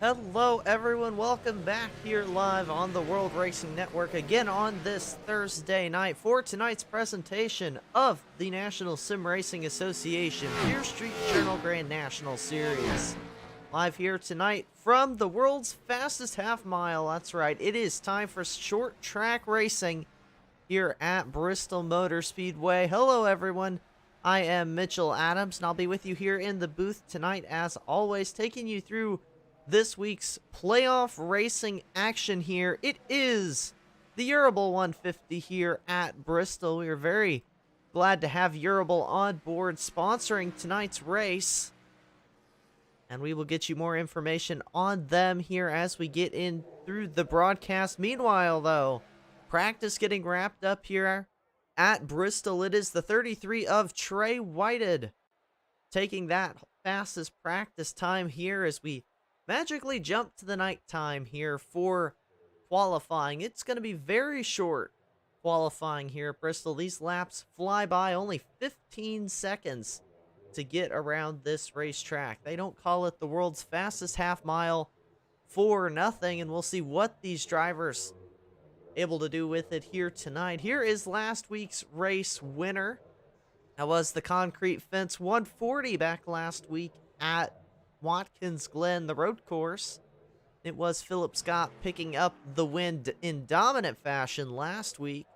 Hello everyone, welcome back here live on the World Racing Network again on this Thursday night for tonight's presentation of the National Sim Racing Association Pier Street Journal Grand National Series. Live here tonight from the world's fastest half mile, that's right, it is time for short track racing here at Bristol Motor Speedway. Hello everyone, I am Mitchell Adams and I'll be with you here in the booth tonight as always, taking you through this week's playoff racing action here. It is the Urable 150 here at Bristol. We are very glad to have Urable on board sponsoring tonight's race. And we will get you more information on them here as we get in through the broadcast. Meanwhile, though, practice getting wrapped up here at Bristol. It is the 33 of Trey Whited taking that fastest practice time here as we magically jump to the nighttime here for qualifying. It's going to be very short qualifying here at Bristol. These laps fly by, only 15 seconds to get around this racetrack. They don't call it the world's fastest half mile for nothing, and we'll see what these drivers able to do with it here tonight. Here is last week's race winner. That was the Concrete Fence 140 back last week at Watkins Glen, the road course. It was Philip Scott picking up the win in dominant fashion last week.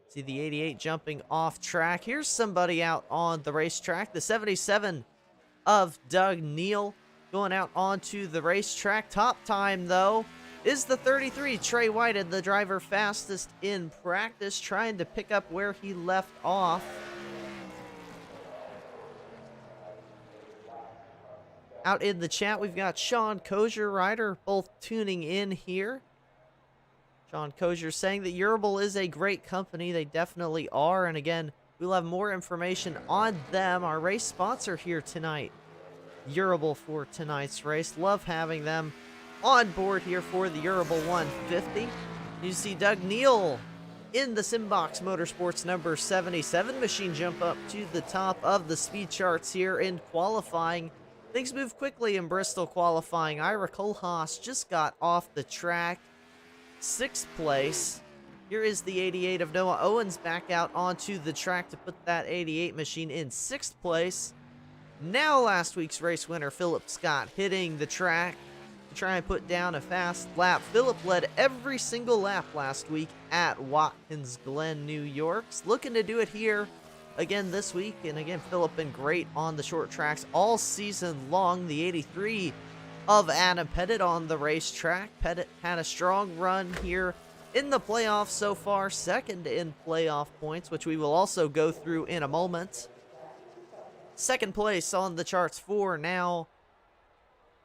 See the 88 jumping off track. Here's somebody out on the racetrack. The 77 of Doug Neal going out onto the racetrack. Top time, though, is the 33, Trey Whited, the driver fastest in practice, trying to pick up where he left off. Out in the chat, we've got Sean Kozier, Ryder, both tuning in here. Sean Kozier saying that Urable is a great company. They definitely are. And again, we'll have more information on them, our race sponsor here tonight. Urable for tonight's race. Love having them on board here for the Urable 150. You see Doug Neal in the Simbox Motorsports number 77 machine jump up to the top of the speed charts here in qualifying. Things move quickly in Bristol qualifying. Ira Kohlhaas just got off the track. 6th place. Here is the 88 of Noah Owens back out onto the track to put that 88 machine in 6th place. Now last week's race winner, Philip Scott, hitting the track to try and put down a fast lap. Philip led every single lap last week at Watkins Glen, New York. Looking to do it here again this week, and again, Philip been great on the short tracks all season long. The 83 of Adam Pettit on the racetrack. Pettit had a strong run here in the playoffs so far, second in playoff points, which we will also go through in a moment. Second place on the charts for now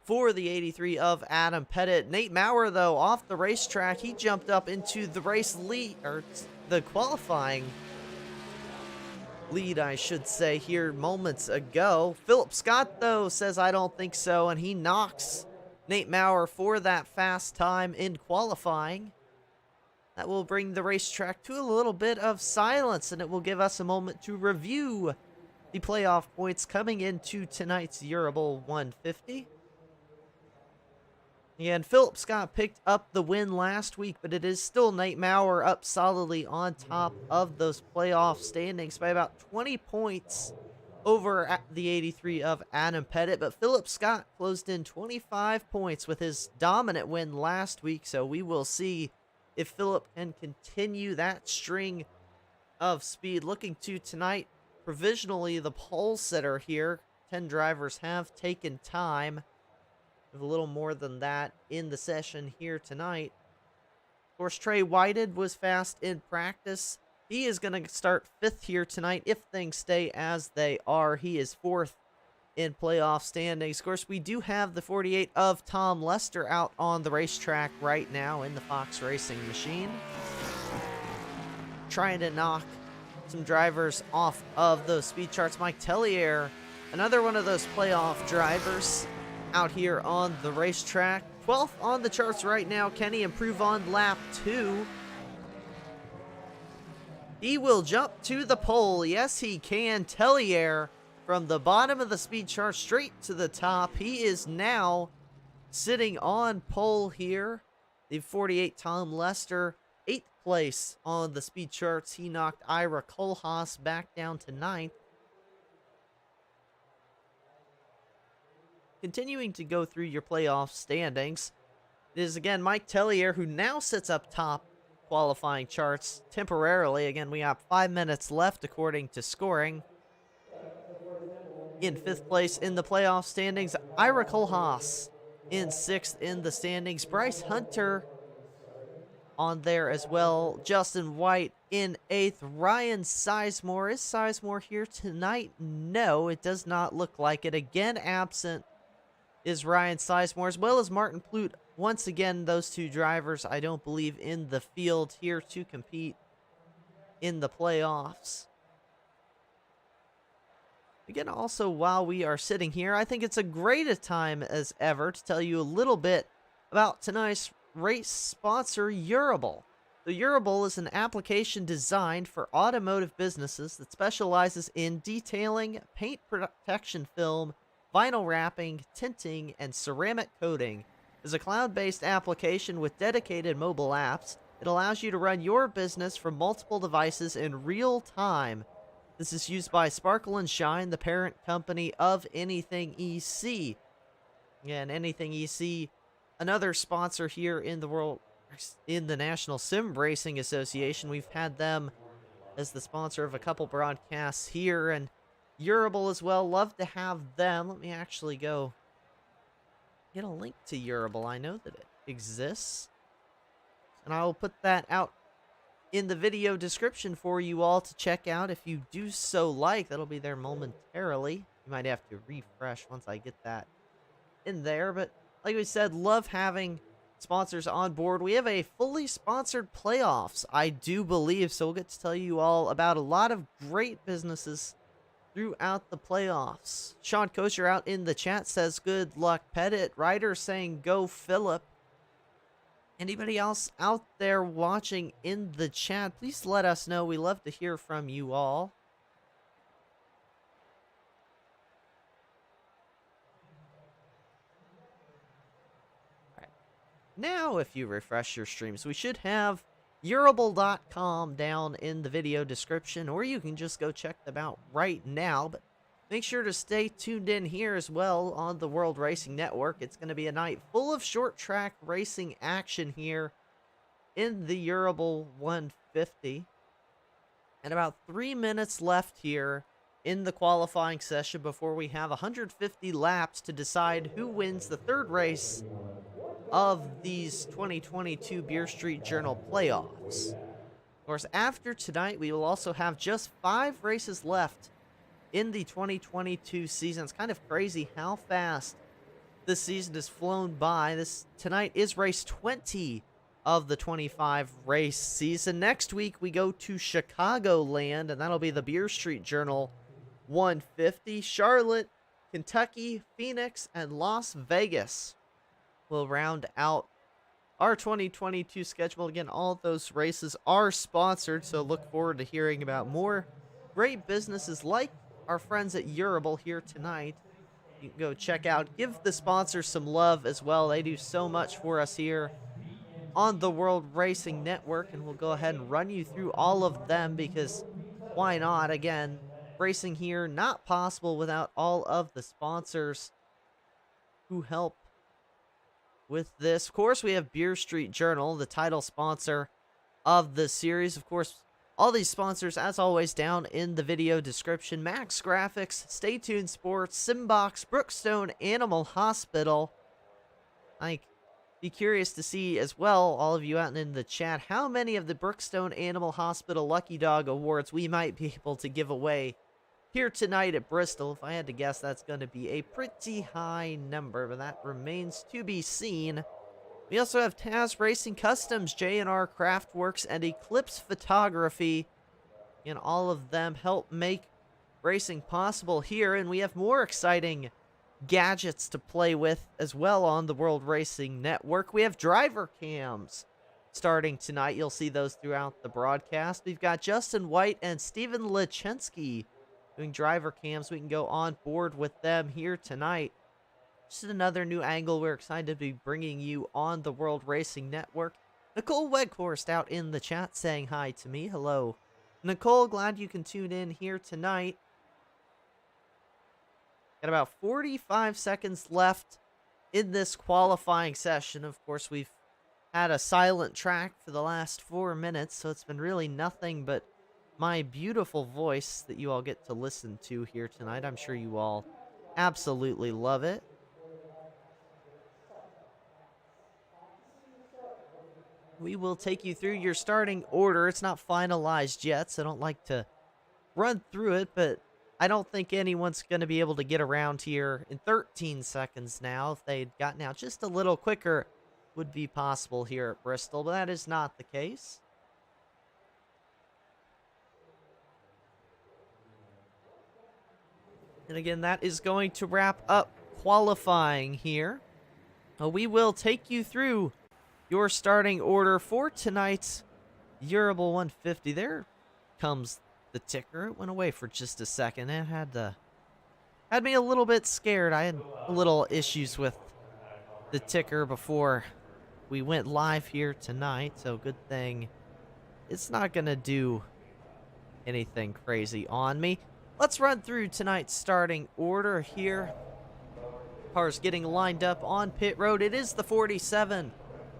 for the 83 of Adam Pettit. Nate Maurer, though, off the racetrack, he jumped up into the race lead, or the qualifying lead, I should say, here moments ago. Philip Scott, though, says I don't think so, and he knocks Nate Maurer for that fast time in qualifying. That will bring the racetrack to a little bit of silence, and it will give us a moment to review the playoff points coming into tonight's Urable 150. And Philip Scott picked up the win last week, but it is still Nate Maurer up solidly on top of those playoff standings by about 20 points over at the 83 of Adam Pettit. But Philip Scott closed in 25 points with his dominant win last week, so we will see if Philip can continue that string of speed. Looking to tonight, provisionally the pole sitter here. 10 drivers have taken time. A little more than that in the session here tonight. Of course, Trey Whited was fast in practice. He is going to start 5th here tonight if things stay as they are. He is 4th in playoff standings. Of course, we do have the 48 of Tom Lester out on the racetrack right now in the Fox Racing machine, trying to knock some drivers off of those speed charts. Mike Tellier, another one of those playoff drivers, out here on the racetrack. 12th on the charts right now. Can he improve on lap 2? He will jump to the pole. Yes, he can. Tellier from the bottom of the speed chart straight to the top. He is now sitting on pole here. The 48 Tom Lester, 8th place on the speed charts. He knocked Ira Kohlhaas back down to 9th. Continuing to go through your playoff standings, it is again Mike Tellier who now sits up top qualifying charts temporarily. Again, we got 5 minutes left according to scoring. In 5th place in the playoff standings, Ira Kohlhaas. In 6th in the standings, Bryce Hunter on there as well. Justin White in 8th. Ryan Sizemore. Is Sizemore here tonight? No, it does not look like it. Again, absent is Ryan Sizemore, as well as Martin Plute. Once again, those two drivers, I don't believe, in the field here to compete in the playoffs. Again, also, while we are sitting here, I think it's a great a time as ever to tell you a little bit about tonight's race sponsor, Urable. The Urable is an application designed for automotive businesses that specializes in detailing, paint protection film, vinyl wrapping, tinting, and ceramic coating. It is a cloud-based application with dedicated mobile apps. It allows you to run your business from multiple devices in real time. This is used by Sparkle and Shine, the parent company of Anything EC. And Anything EC, another sponsor here in the National Sim Racing Association. We've had them as the sponsor of a couple broadcasts here, and Urable as well. Love to have them. Let me actually go get a link to Urable. I know that it exists, and I will put that out in the video description for you all to check out if you do so like. That'll be there momentarily. You might have to refresh once I get that in there, but like we said, love having sponsors on board. We have a fully sponsored playoffs, I do believe, so we'll get to tell you all about a lot of great businesses throughout the playoffs. Sean Kosher out in the chat says, good luck, Pettit. Ryder saying, go, Phillip. Anybody else out there watching in the chat, please let us know. We love to hear from you all. All right. Now, if you refresh your streams, we should have Urable.com down in the video description, or you can just go check them out right now. But make sure to stay tuned in here as well on the World Racing Network. It's going to be a night full of short track racing action here in the Urable 150. And about 3 minutes left here in the qualifying session before we have 150 laps to decide who wins the third race of these 2022 Beer Street Journal playoffs. Of course, after tonight, we will also have just 5 races left in the 2022 season. It's kind of crazy how fast this season has flown by. Tonight is race 20 of the 25 race season. Next week, we go to Chicagoland, and that'll be the Beer Street Journal 150. Charlotte, Kentucky, Phoenix, and Las Vegas will round out our 2022 schedule. Again, all of those races are sponsored, so look forward to hearing about more great businesses like our friends at Urable here tonight. You can go check out, give the sponsors some love as well. They do so much for us here on the World Racing Network, and we'll go ahead and run you through all of them because why not? Again, racing here not possible without all of the sponsors who help with this. Of course, we have Beer Street Journal, the title sponsor of the series. Of course, all these sponsors, as always, down in the video description. Max Graphics, Stay Tuned Sports, Simbox, Brookstone Animal Hospital. Be curious to see as well, all of you out in the chat, how many of the Brookstone Animal Hospital Lucky Dog Awards we might be able to give away here tonight at Bristol. If I had to guess, that's going to be a pretty high number, but that remains to be seen. We also have Taz Racing Customs, J&R Craftworks, and Eclipse Photography. And all of them help make racing possible here. And we have more exciting gadgets to play with as well on the World Racing Network. We have driver cams starting tonight. You'll see those throughout the broadcast. We've got Justin White and Steven Lechensky doing driver cams. We can go on board with them here tonight. Just another new angle we're excited to be bringing you on the World Racing Network. Nicole Weghorst out in the chat saying hi to me. Hello. Nicole, glad you can tune in here tonight. Got about 45 seconds left in this qualifying session. Of course, we've had a silent track for the last 4 minutes, so it's been really nothing but my beautiful voice that you all get to listen to here tonight. I'm sure you all absolutely love it. We will take you through your starting order. It's not finalized yet, so I don't like to run through it, but I don't think anyone's going to be able to get around here in 13 seconds now. If they'd gotten out just a little quicker, would be possible here at Bristol, but that is not the case. And again, that is going to wrap up qualifying here. We will take you through your starting order for tonight's Urable 150. There comes the ticker. It went away for just a second. It had me a little bit scared. I had a little issues with the ticker before we went live here tonight, so good thing it's not gonna do anything crazy on me. Let's run through tonight's starting order here. Cars getting lined up on pit road. It is the 47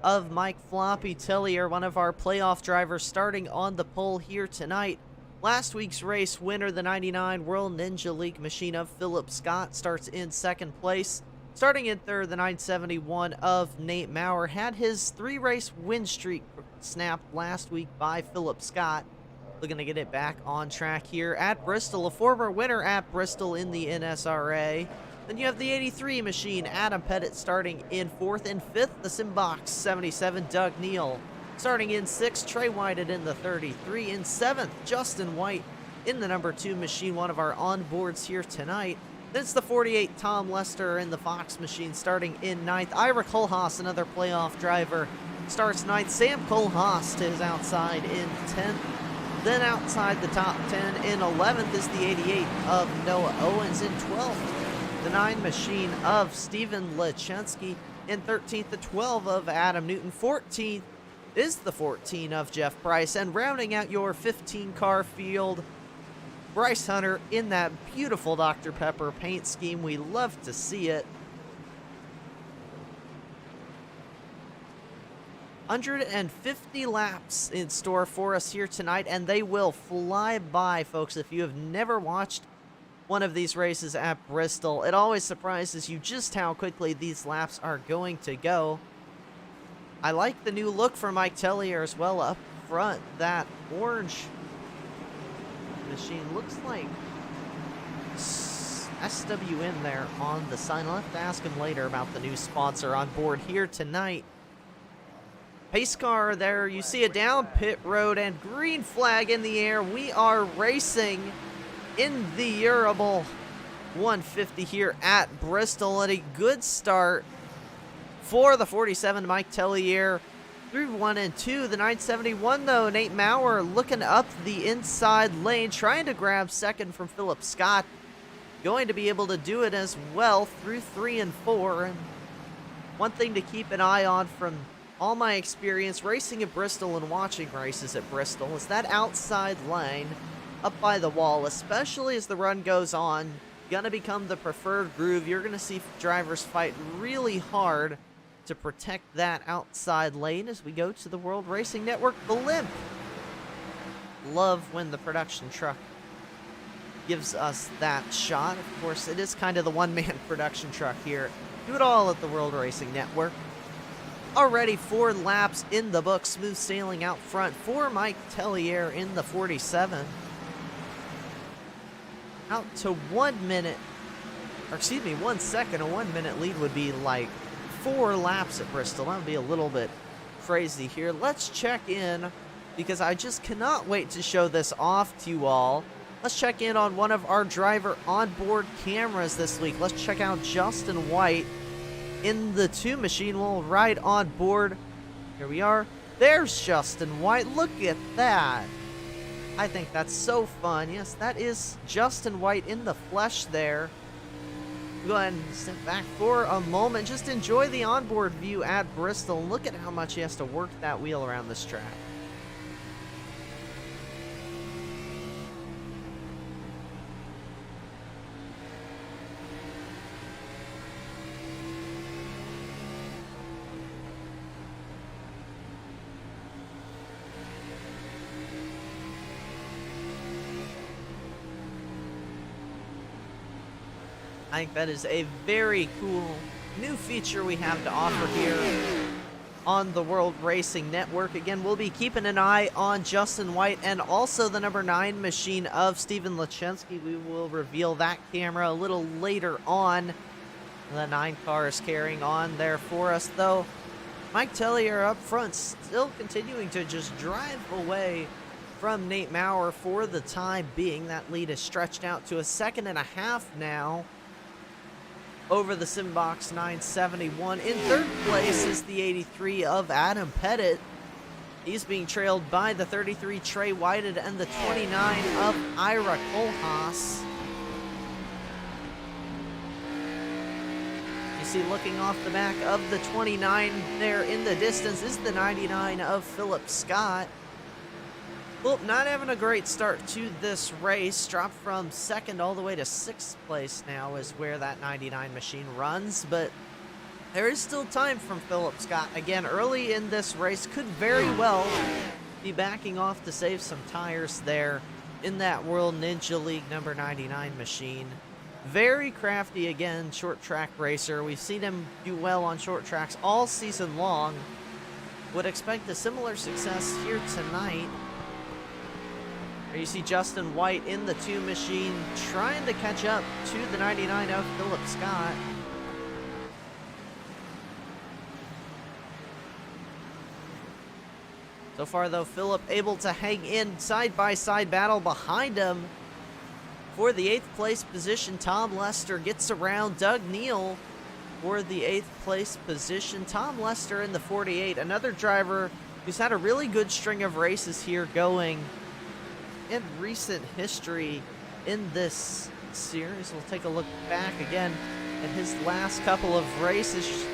of Mike Floppy Tellier, one of our playoff drivers, starting on the pole here tonight. Last week's race winner, the 99 World Ninja League machine of Philip Scott, starts in second place. Starting in third, the 971 of Nate Maurer had his 3-race win streak snapped last week by Philip Scott. Looking to get it back on track here at Bristol, a former winner at Bristol in the NSRA. Then you have the 83 machine, Adam Pettit, starting in fourth. And fifth, the Simbox 77, Doug Neal. Starting in sixth, Trey Whited in the 33. In seventh, Justin White in the number 2 machine, one of our onboards here tonight. Then it's the 48, Tom Lester in the Fox machine, starting in ninth. Ira Kohlhaas, another playoff driver, starts ninth. Sam Kohlhaas is outside in 10th. Then outside the top 10 in 11th is the 88 of Noah Owens. In 12th, the 9 machine of Steven Lechensky. In 13th, the 12 of Adam Newton. 14th is the 14 of Jeff Price. And rounding out your 15-car field, Bryce Hunter in that beautiful Dr. Pepper paint scheme. We love to see it. 150 laps in store for us here tonight, and they will fly by, folks. If you have never watched one of these races at Bristol, it always surprises you just how quickly these laps are going to go. I like the new look for Mike Tellier as well up front. That orange machine looks like SWM there on the sign. I'll have to ask him later about the new sponsor on board here tonight. Pace car there, you see it down pit road, and green flag in the air. We are racing in the Urable 150 here at Bristol, and a good start for the 47 Mike Tellier through 1 and 2. The 971 though, Nate Maurer looking up the inside lane, trying to grab second from Philip Scott. Going to be able to do it as well through 3 and 4. And one thing to keep an eye on from all my experience racing at Bristol and watching races at Bristol is that outside lane up by the wall, especially as the run goes on, gonna become the preferred groove. You're gonna see drivers fight really hard to protect that outside lane as we go to the World Racing Network blimp. Love when the production truck gives us that shot. Of course, it is kind of the one-man production truck here. Do it all at the World Racing Network. Already 4 laps in the book. Smooth sailing out front for Mike Tellier in the 47. Out to 1 minute, or excuse me, 1 second. A 1 minute lead would be like 4 laps at Bristol. That would be a little bit crazy here. Let's check in, because I just cannot wait to show this off to you all. Let's check in on one of our driver onboard cameras this week. Let's check out Justin White in the 2 machine. We'll ride on board. Here we are. There's Justin White. Look at that. I think that's so fun. Yes, that is Justin White in the flesh there. Go ahead and step back for a moment. Just enjoy the onboard view at Bristol. And look at how much he has to work that wheel around this track. I think that is a very cool new feature we have to offer here on the World Racing Network. Again, we'll be keeping an eye on Justin White and also the number 9 machine of Steven Lachensky. We will reveal that camera a little later on. The 9 car is carrying on there for us, though. Mike Tellier up front, still continuing to just drive away from Nate Maurer for the time being. That lead is stretched out to a 1.5 seconds now over the Simbox 971. In third place is the 83 of Adam Pettit. He's being trailed by the 33 Trey Whited and the 29 of Ira Kohlhaas. You see, looking off the back of the 29 there in the distance is the 99 of Philip Scott. Well, not having a great start to this race. Dropped from 2nd all the way to 6th place now is where that 99 machine runs. But there is still time from Philip Scott. Again, early in this race, could very well be backing off to save some tires there in that World Ninja League number 99 machine. Very crafty, again, short track racer. We've seen him do well on short tracks all season long. Would expect a similar success here tonight. You see Justin White in the 2 machine trying to catch up to the 99 of Philip Scott. So far, though, Philip able to hang in side-by-side battle behind him. For the 8th place position, Tom Lester gets around Doug Neal for the 8th place position. Tom Lester in the 48, another driver who's had a really good string of races here going in recent history in this series. We'll take a look back again at his last couple of races.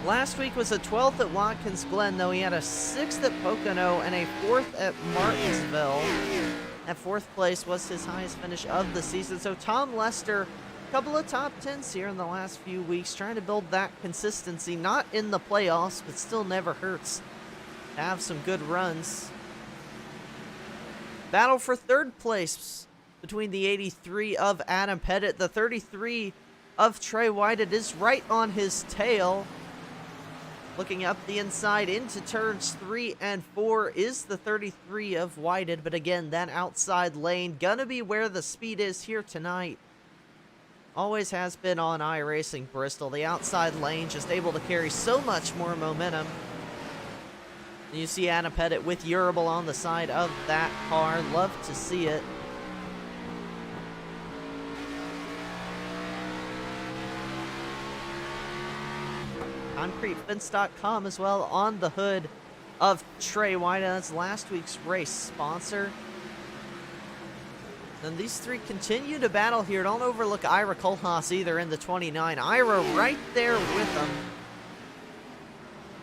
Last week was a 12th at Watkins Glen, though he had a 6th at Pocono and a 4th at Martinsville. That 4th place was his highest finish of the season. So Tom Lester, a couple of top 10s here in the last few weeks, trying to build that consistency. Not in the playoffs, but still never hurts to have some good runs. Battle for 3rd place between the 83 of Adam Pettit. The 33 of Trey Whited is right on his tail. Looking up the inside into turns 3 and 4 is the 33 of Whited. But again, that outside lane gonna be where the speed is here tonight. Always has been on iRacing Bristol. The outside lane just able to carry so much more momentum. You see Adam Pettit with Urable on the side of that car. Love to see it. ConcreteFence.com as well on the hood of Trey White. That's last week's race sponsor. And these 3 continue to battle here. Don't overlook Ira Kohlhaas either in the 29. Ira right there with them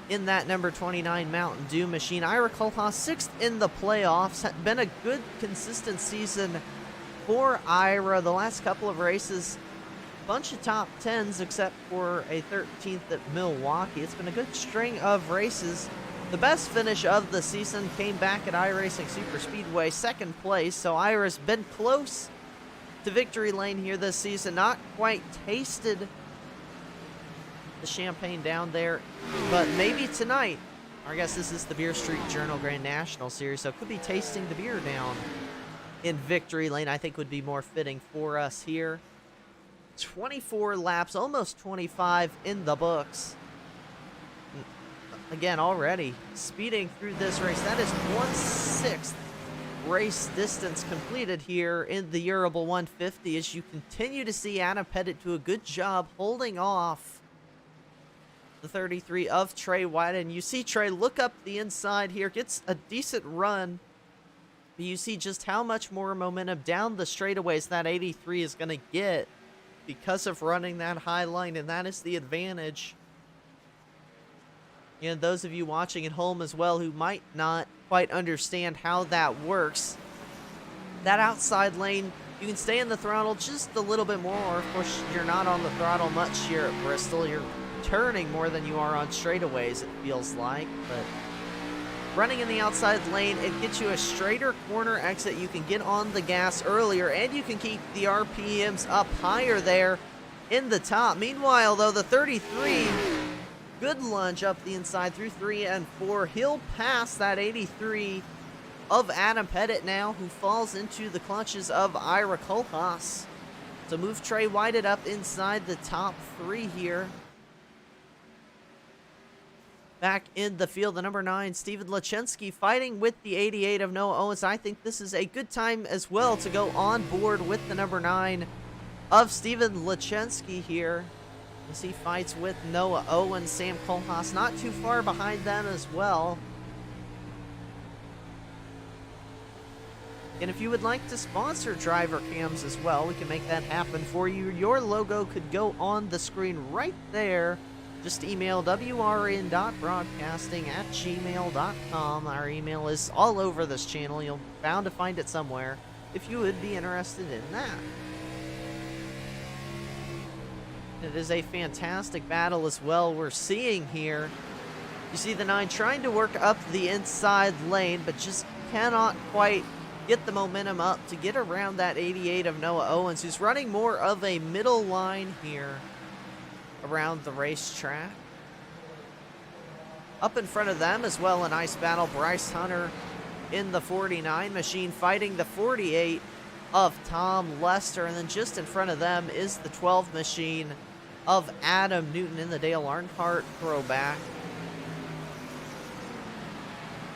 in that number 29 Mountain Dew machine. Ira Kohlhaas 6th in the playoffs. Had been a good, consistent season for Ira. The last couple of races, bunch of top 10s except for a 13th at Milwaukee. It's been a good string of races. The best finish of the season came back at iRacing Super Speedway, 2nd place. So Ira's been close to victory lane here this season. Not quite tasted the champagne down there, but maybe tonight. I guess this is the Beer Street Journal Grand National Series, so could be tasting the beer down in victory lane. I think would be more fitting for us here. 24 laps, almost 25 in the books. Again, already speeding through this race. That is 1/6 race distance completed here in the Urable 150 as you continue to see Adam Pettit do a good job holding off the 33 of Trey White. And you see Trey look up the inside here, gets a decent run. But you see just how much more momentum down the straightaways that 83 is going to get because of running that high line, and that is the advantage. And those of you watching at home as well who might not quite understand how that works, that outside lane, you can stay in the throttle just a little bit more, or of course you're not on the throttle much here at Bristol. You're turning more than you are on straightaways, it feels like, but running in the outside lane, it gets you a straighter corner exit. You can get on the gas earlier, and you can keep the RPMs up higher there in the top. Meanwhile, though, the 33, good lunge up the inside through 3 and 4. He'll pass that 83 of Adam Pettit now, who falls into the clutches of Ira Kohlhaas. So move Trey Whited up inside the top 3 here. Back in the field, the number 9, Steven Lachensky, fighting with the 88 of Noah Owens. I think this is a good time as well to go on board with the number 9 of Steven Lachensky here, as he fights with Noah Owens. Sam Kohlhaas not too far behind them as well. And if you would like to sponsor driver cams as well, we can make that happen for you. Your logo could go on the screen right there. Just email wrn.broadcasting@gmail.com. Our email is all over this channel. You'll bound to find it somewhere if you would be interested in that. It is a fantastic battle as well we're seeing here. You see the 9 trying to work up the inside lane, but just cannot quite get the momentum up to get around that 88 of Noah Owens, who's running more of a middle line here around the racetrack. Up in front of them as well, a nice battle. Bryce Hunter in the 49 machine fighting the 48 of Tom Lester. And then just in front of them is the 12 machine of Adam Newton in the Dale Earnhardt throwback.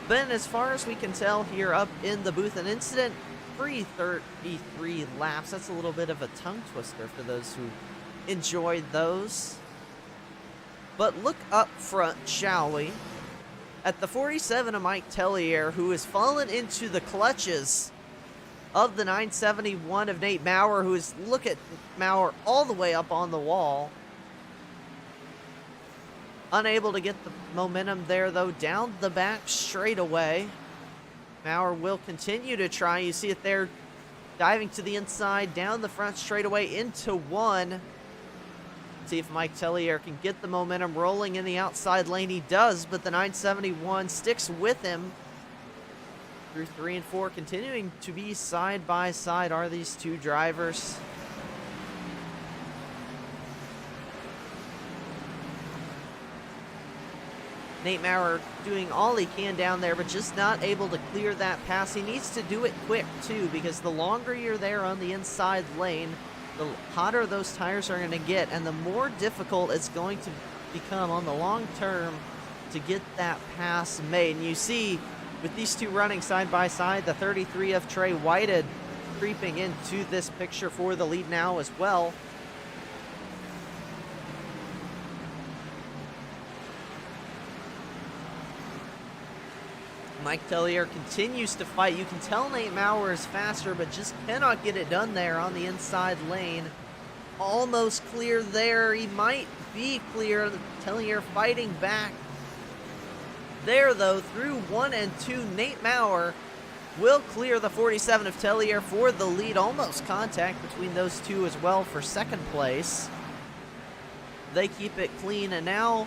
Then, as far as we can tell here up in the booth, an incident-free 33 laps. That's a little bit of a tongue twister for those who enjoyed those. But look up front, shall we, at the 47 of Mike Tellier, who has fallen into the clutches of the 971 of Nate Maurer, who is, look at Maurer all the way up on the wall. Unable to get the momentum there, though, down the back straightaway. Maurer will continue to try. You see it there, diving to the inside, down the front straightaway into 1. See if Mike Tellier can get the momentum rolling in the outside lane. He does, but the 971 sticks with him through 3 and 4. Continuing to be side by side are these two drivers. Nate Maurer doing all he can down there, but just not able to clear that pass. He needs to do it quick, too, because the longer you're there on the inside lane, the hotter those tires are going to get, and the more difficult it's going to become on the long term to get that pass made. And you see, with these two running side by side, the 33 of Trey Whited creeping into this picture for the lead now as well. Mike Tellier continues to fight. You can tell Nate Maurer is faster, but just cannot get it done there on the inside lane. Almost clear there. He might be clear. Tellier fighting back. There, though, through 1 and 2, Nate Maurer will clear the 47 of Tellier for the lead. Almost contact between those two as well for second place. They keep it clean, and now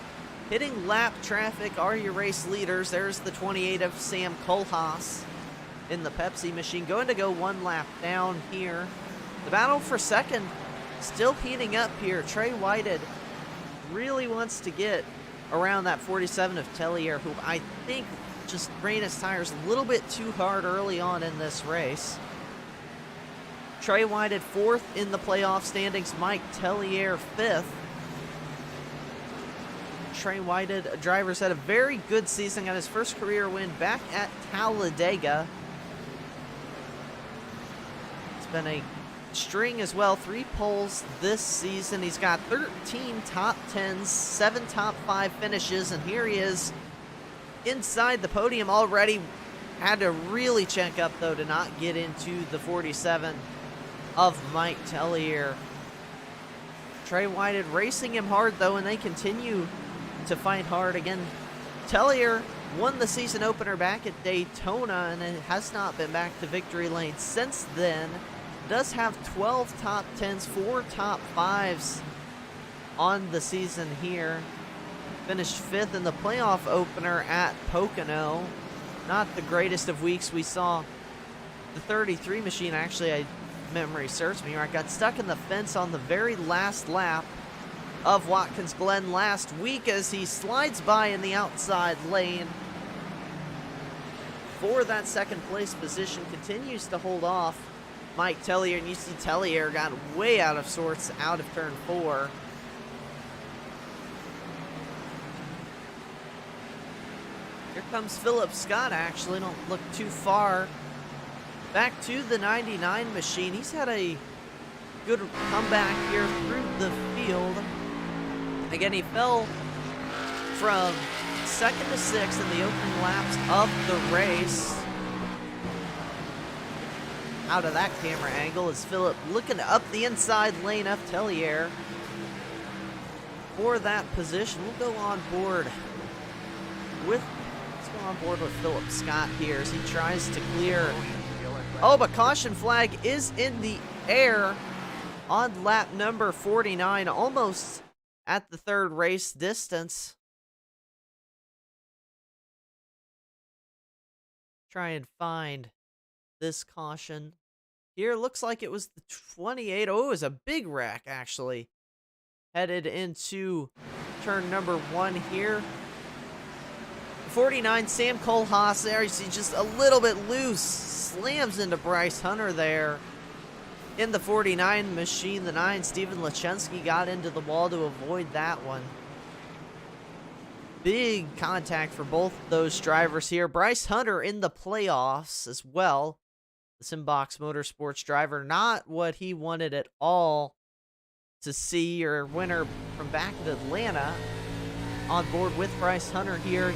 hitting lap traffic are your race leaders. There's the 28 of Sam Kohlhaas in the Pepsi machine, going to go 1 lap down here. The battle for second still heating up here. Trey Whited really wants to get around that 47 of Tellier, who I think just ran his tires a little bit too hard early on in this race. Trey Whited 4th in the playoff standings. Mike Tellier 5th. Trey Whited, driver's had a very good season, got his first career win back at Talladega. It's been a string as well, 3 poles this season. He's got 13 top 10s, 7 top 5 finishes, and here he is inside the podium already. Had to really check up, though, to not get into the 47 of Mike Tellier. Trey Whited racing him hard, though, and they continue to fight hard. Again, Tellier won the season opener back at Daytona, and it has not been back to victory lane since then. Does have 12 top 10s, 4 top 5s on the season here. Finished 5th in the playoff opener at Pocono. Not the greatest of weeks. We saw the 33 machine, actually, memory serves me right, got stuck in the fence on the very last lap of Watkins Glen last week as he slides by in the outside lane for that second place position. Continues to hold off Mike Tellier, and you see Tellier got way out of sorts out of turn 4. Here comes Philip Scott, actually. Don't look too far back to the 99 machine. He's had a good comeback here through the field. Again, he fell from 2nd to 6th in the opening laps of the race. Out of that camera angle is Philip looking up the inside lane of Tellier for that position. We'll go on board with Philip Scott here as he tries to clear. Oh, but caution flag is in the air on lap number 49, almost at the 3rd race distance. Try and find this caution. Here, looks like it was the 28. Oh, it was a big wreck, actually. Headed into turn number 1 here. 49, Sam Kohlhaas there. You see just a little bit loose. Slams into Bryce Hunter there. In the 49 machine, the 9, Steven Lachensky got into the wall to avoid that one. Big contact for both those drivers here. Bryce Hunter in the playoffs as well. The Simbox Motorsports driver, not what he wanted at all to see, or winner from back at Atlanta. On board with Bryce Hunter here.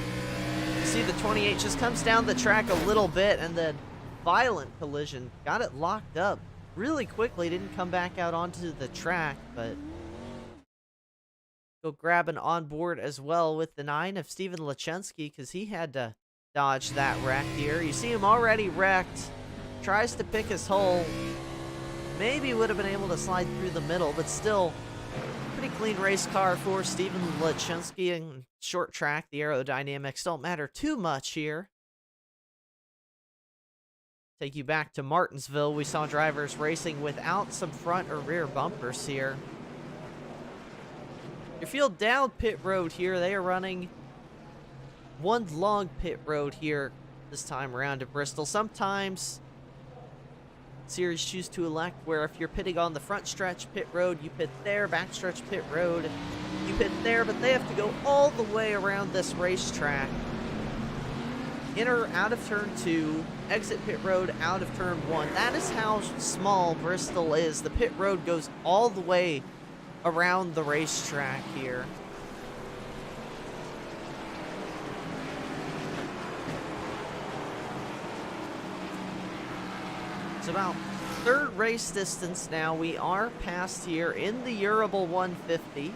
You see the 28 just comes down the track a little bit, and then violent collision. Got it locked up really quickly. Didn't come back out onto the track, but go grabbing on board as well with the 9 of Steven Lachensky, because he had to dodge that wreck here. You see him already wrecked. Tries to pick his hole. Maybe would have been able to slide through the middle, but still pretty clean race car for Steven Lachensky. And short track, the aerodynamics don't matter too much here. Take you back to Martinsville. We saw drivers racing without some front or rear bumpers here. Your field down pit road here. They are running one long pit road here this time around at Bristol. Sometimes series choose to elect where if you're pitting on the front stretch pit road, you pit there, backstretch pit road, you pit there, but they have to go all the way around this racetrack. Enter out of turn 2, exit pit road out of turn 1. That is how small Bristol is. The pit road goes all the way around the racetrack here. It's about 3rd race distance now. We are past here in the Urable 150.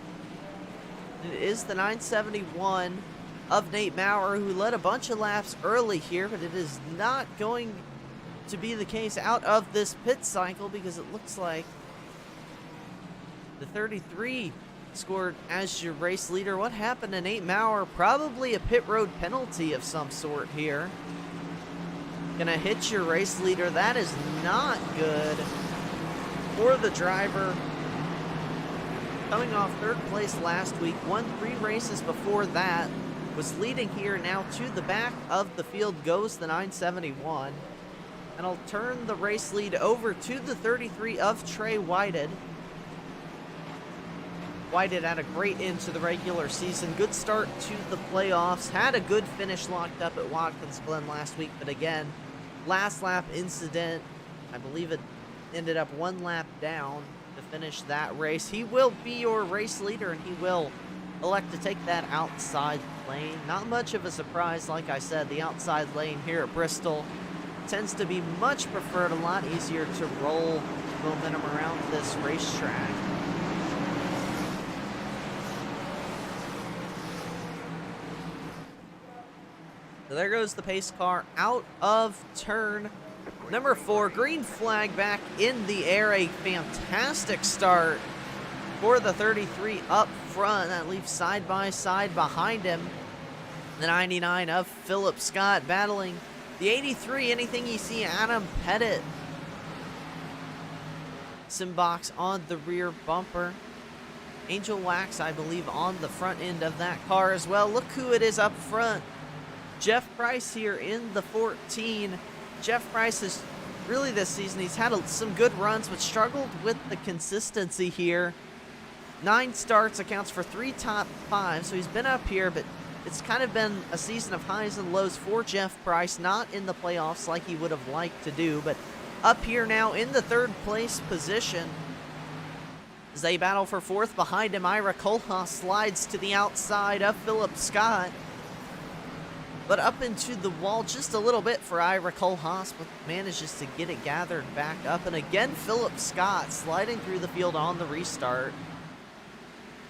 It is the 971 of Nate Maurer, who led a bunch of laps early here, but it is not going to be the case out of this pit cycle, because it looks like the 33 scored as your race leader. What happened to Nate Maurer? Probably a pit road penalty of some sort here. Gonna hit your race leader. That is not good for the driver. Coming off 3rd place last week, won 3 races before that, was leading here. Now to the back of the field goes the 971. And I'll turn the race lead over to the 33 of Trey Whited. Whited had a great end to the regular season. Good start to the playoffs. Had a good finish locked up at Watkins Glen last week, but again, last lap incident. I believe it ended up 1 lap down to finish that race. He will be your race leader, and he will elect to take that outside lane. Not much of a surprise, like I said. The outside lane here at Bristol tends to be much preferred, a lot easier to roll momentum around this racetrack. So there goes the pace car out of turn number 4. Green flag back in the air. A fantastic start for the 33 up front. That leaves side by side behind him the 99 of Philip Scott battling the 83. Anything you see, Adam Pettit. Simbox on the rear bumper. Angel Wax, I believe, on the front end of that car as well. Look who it is up front. Jeff Price here in the 14. Jeff Price has really this season, he's had some good runs, but struggled with the consistency here. 9 starts accounts for 3 top 5, so he's been up here, but it's kind of been a season of highs and lows for Jeff Price, not in the playoffs like he would have liked to do, but up here now in the 3rd place position as they battle for 4th. Behind him, Ira Kohlhaas slides to the outside of Philip Scott, but up into the wall just a little bit for Ira Kohlhaas, but manages to get it gathered back up. And again, Philip Scott sliding through the field on the restart.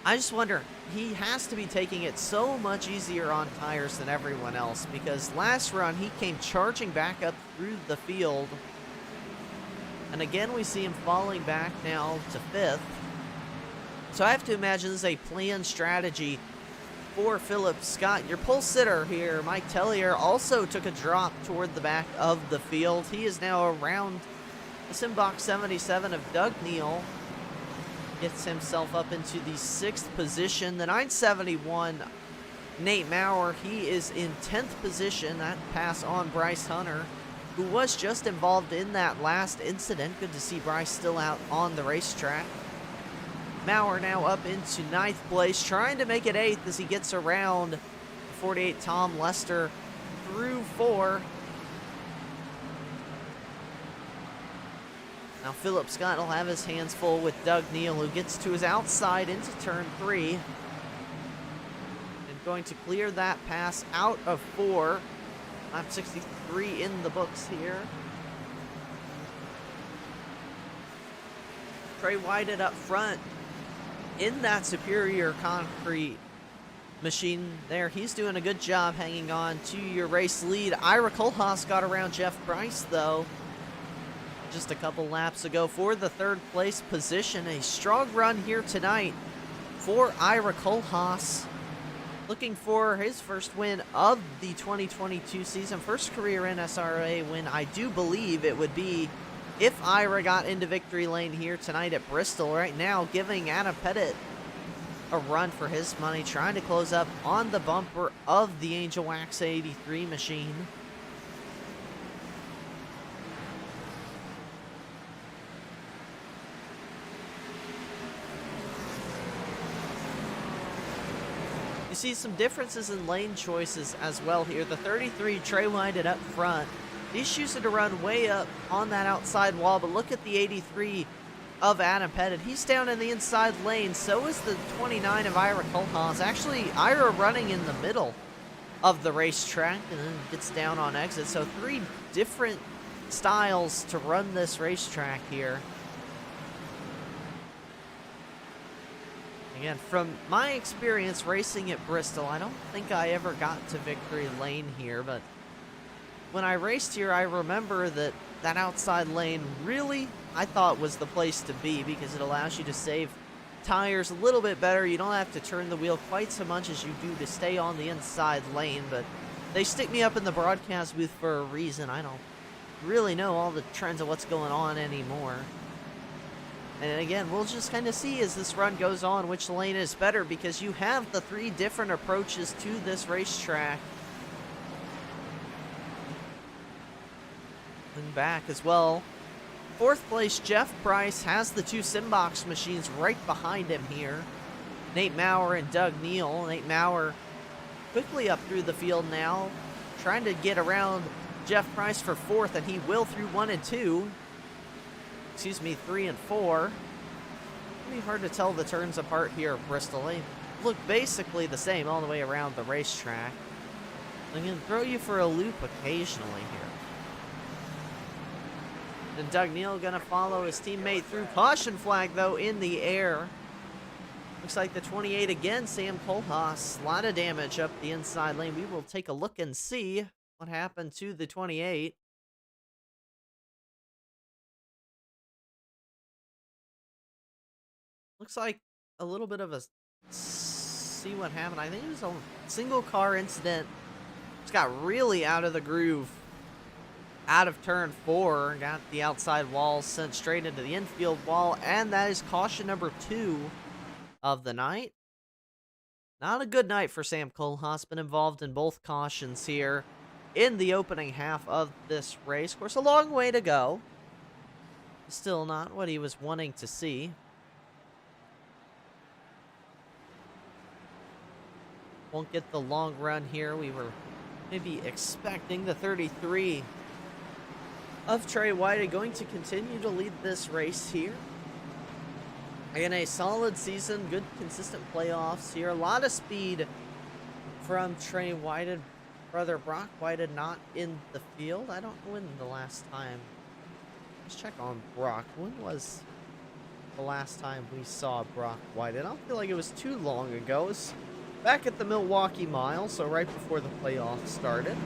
I just wonder, he has to be taking it so much easier on tires than everyone else, because last run he came charging back up through the field. And again, we see him falling back now to 5th. So I have to imagine this is a planned strategy for Philip Scott. Your pole sitter here, Mike Tellier, also took a drop toward the back of the field. He is now around the Simbox 77 of Doug Neal. Gets himself up into the 6th position. The 971, Nate Maurer, he is in 10th position. That pass on Bryce Hunter, who was just involved in that last incident. Good to see Bryce still out on the racetrack. Maurer now up into 9th place, trying to make it 8th as he gets around 48 Tom Lester through 4. Now Philip Scott will have his hands full with Doug Neal, who gets to his outside into turn 3. And going to clear that pass out of 4. Lap 63 in the books here. Trey Whited up front in that Superior Concrete machine there. He's doing a good job hanging on to your race lead. Ira Kohlhaas got around Jeff Price, though, just a couple laps ago for the 3rd place position. A strong run here tonight for Ira Kohlhaas, looking for his first win of the 2022 season, first career NSRA win. I do believe it would be if Ira got into victory lane here tonight at Bristol. Right now, giving Adam Pettit a run for his money, trying to close up on the bumper of the Angel Wax 83 machine. You see some differences in lane choices as well here. The 33, Trey Whited up front. He's choosing to run way up on that outside wall, but look at the 83 of Adam Pettit. He's down in the inside lane. So is the 29 of Ira Kohlhaas. Actually, Ira running in the middle of the racetrack and then gets down on exit. So 3 different styles to run this racetrack here. Again, from my experience racing at Bristol, I don't think I ever got to victory lane here, but when I raced here, I remember that that outside lane really, I thought, was the place to be, because it allows you to save tires a little bit better. You don't have to turn the wheel quite so much as you do to stay on the inside lane, but they stick me up in the broadcast booth for a reason. I don't really know all the trends of what's going on anymore. And again, we'll just kind of see as this run goes on which lane is better, because you have the 3 different approaches to this racetrack. And back as well. 4th place, Jeff Price has the 2 Simbox machines right behind him here. Nate Maurer and Doug Neal. Nate Maurer quickly up through the field now, trying to get around Jeff Price for 4th, and he will through 1 and 2. Excuse me, 3 and 4. It'll be hard to tell the turns apart here at Bristol. They look basically the same all the way around the racetrack. They can throw you for a loop occasionally here. And Doug Neal gonna follow his teammate through. Caution flag, though, in the air. Looks like the 28 again, Sam Kohlhaas. A lot of damage up the inside lane. We will take a look and see what happened to the 28. Looks like a little bit of a see what happened. I think it was a single car incident. Just got really out of the groove. Out of turn 4, got the outside wall sent straight into the infield wall, and that is caution number 2 of the night. Not a good night for Sam Kohlhaas. Been involved in both cautions here in the opening half of this race. Of course, a long way to go. Still not what he was wanting to see. Won't get the long run here. We were maybe expecting the 33 of Trey White going to continue to lead this race here. Again, a solid season, good consistent playoffs here. A lot of speed from Trey White. Brother Brock White not in the field. I don't know when the last time. Let's check on Brock. When was the last time we saw Brock White? I don't feel like it was too long ago. It was back at the Milwaukee Mile, so right before the playoffs started.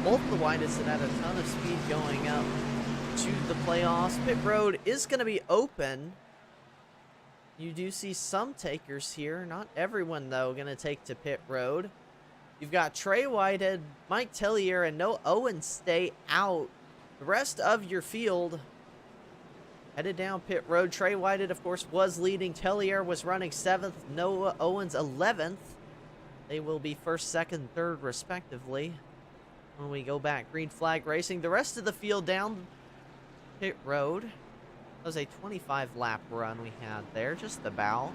Both the Whites had a ton of speed going up to the playoffs. Pit road is going to be open. You do see some takers here. Not everyone, though, going to take to pit road. You've got Trey Whitehead, Mike Tellier, and Noah Owens stay out. The rest of your field headed down pit road. Trey Whitehead, of course, was leading. Tellier was running 7th. Noah Owens 11th. They will be 1st, 2nd, 3rd, respectively. When we go back, green flag racing. The rest of the field down pit road. That was a 25 lap run we had there, just about.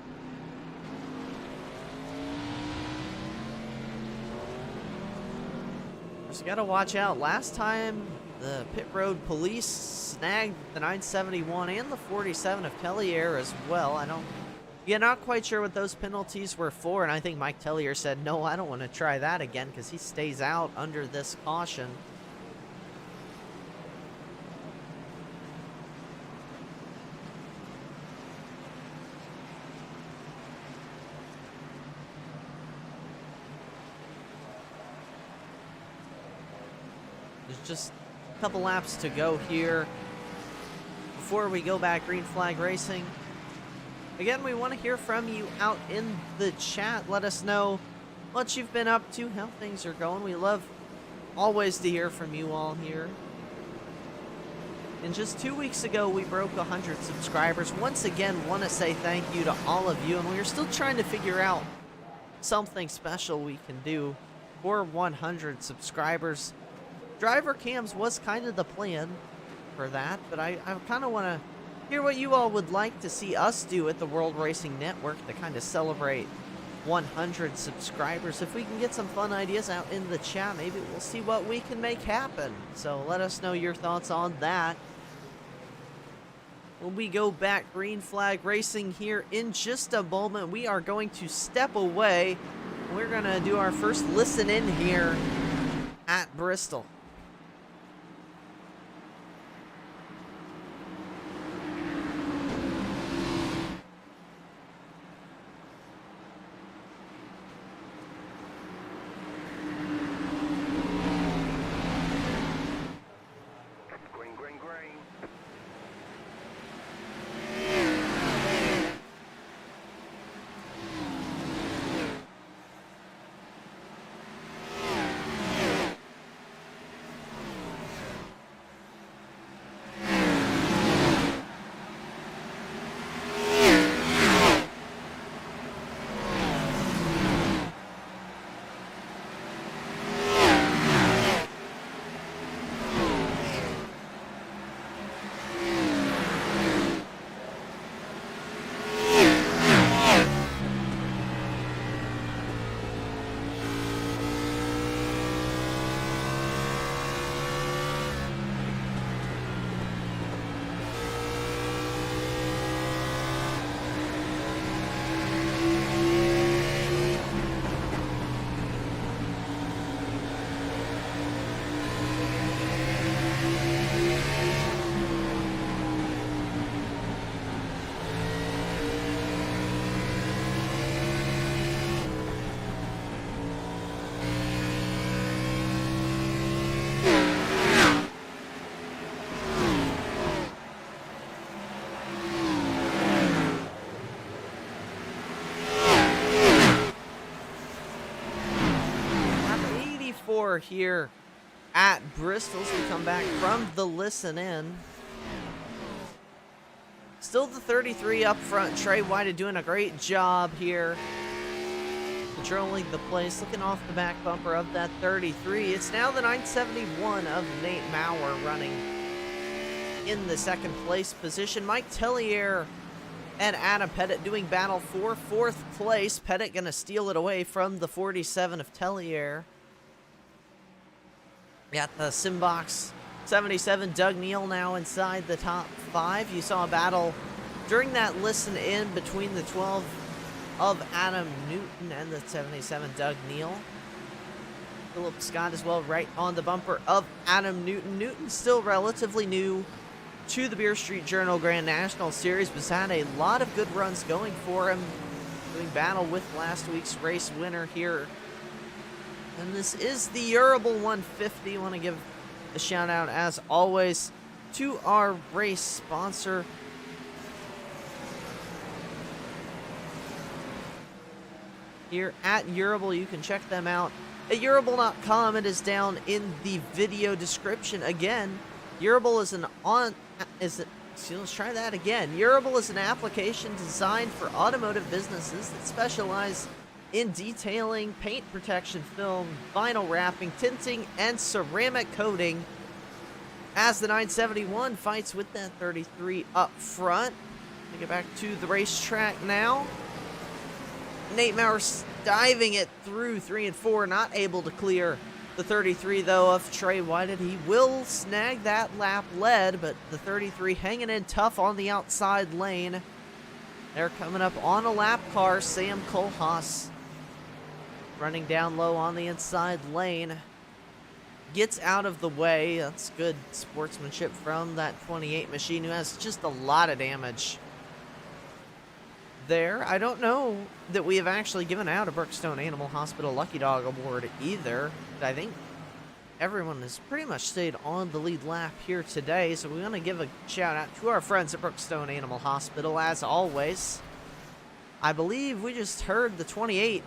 Just gotta watch out. Last time the pit road police snagged the 971 and the 47 of Tellier as well. Not quite sure what those penalties were for, and I think Mike Tellier said, no, I don't want to try that again, because he stays out under this caution. There's just a couple laps to go here before we go back green flag racing. Again, we want to hear from you out in the chat. Let us know what you've been up to, how things are going. We love always to hear from you all here. And just 2 weeks ago, we broke 100 subscribers. Once again, want to say thank you to all of you. And we're still trying to figure out something special we can do for 100 subscribers. Driver cams was kind of the plan for that, but I kind of want to hear what you all would like to see us do at the World Racing Network to kind of celebrate 100 subscribers. If we can get some fun ideas out in the chat, maybe we'll see what we can make happen. So let us know your thoughts on that. When we go back green flag racing here in just a moment, we are going to step away. We're going to do our first listen in here at Bristol. 4 here at Bristol as we come back from the listen in. Still the 33 up front. Trey White doing a great job here, controlling the place, looking off the back bumper of that 33. It's now the 971 of Nate Maurer running in the second place position. Mike Tellier and Adam Pettit doing battle for 4th place. Pettit gonna steal it away from the 47 of Tellier. Got the Simbox 77, Doug Neal now inside the top 5. You saw a battle during that listen in between the 12 of Adam Newton and the 77 Doug Neal. Philip Scott as well right on the bumper of Adam Newton. Newton's still relatively new to the Beer Street Journal Grand National Series, but had a lot of good runs going for him, doing battle with last week's race winner here. And this is the Urable 150. I want to give a shout out, as always, to our race sponsor, here at Urable. You can check them out at urable.com. It is down in the video description. Again, Urable is let's try that again. Urable is an application designed for automotive businesses that specialize in detailing, paint protection film, vinyl wrapping, tinting, and ceramic coating. As the 971 fights with that 33 up front. We get back to the racetrack now. Nate Maurer diving it through 3 and 4, not able to clear the 33 though of Trey Whited. He will snag that lap lead, but the 33 hanging in tough on the outside lane. They're coming up on a lap car. Sam Kohlhaas running down low on the inside lane. Gets out of the way. That's good sportsmanship from that 28 machine, who has just a lot of damage there. I don't know that we have actually given out a Brookstone Animal Hospital Lucky Dog Award either. I think everyone has pretty much stayed on the lead lap here today, so we want to give a shout out to our friends at Brookstone Animal Hospital as always. I believe we just heard the 28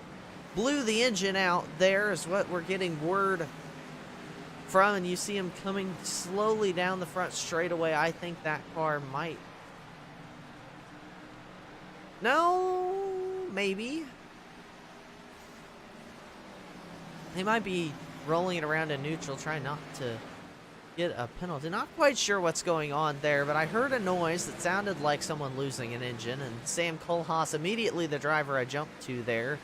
blew the engine out there, is what we're getting word from, and you see him coming slowly down the front straightaway. I think that car might... No, maybe. They might be rolling it around in neutral, trying not to get a penalty. Not quite sure what's going on there, but I heard a noise that sounded like someone losing an engine, and Sam Kohlhaas, immediately the driver I jumped to there.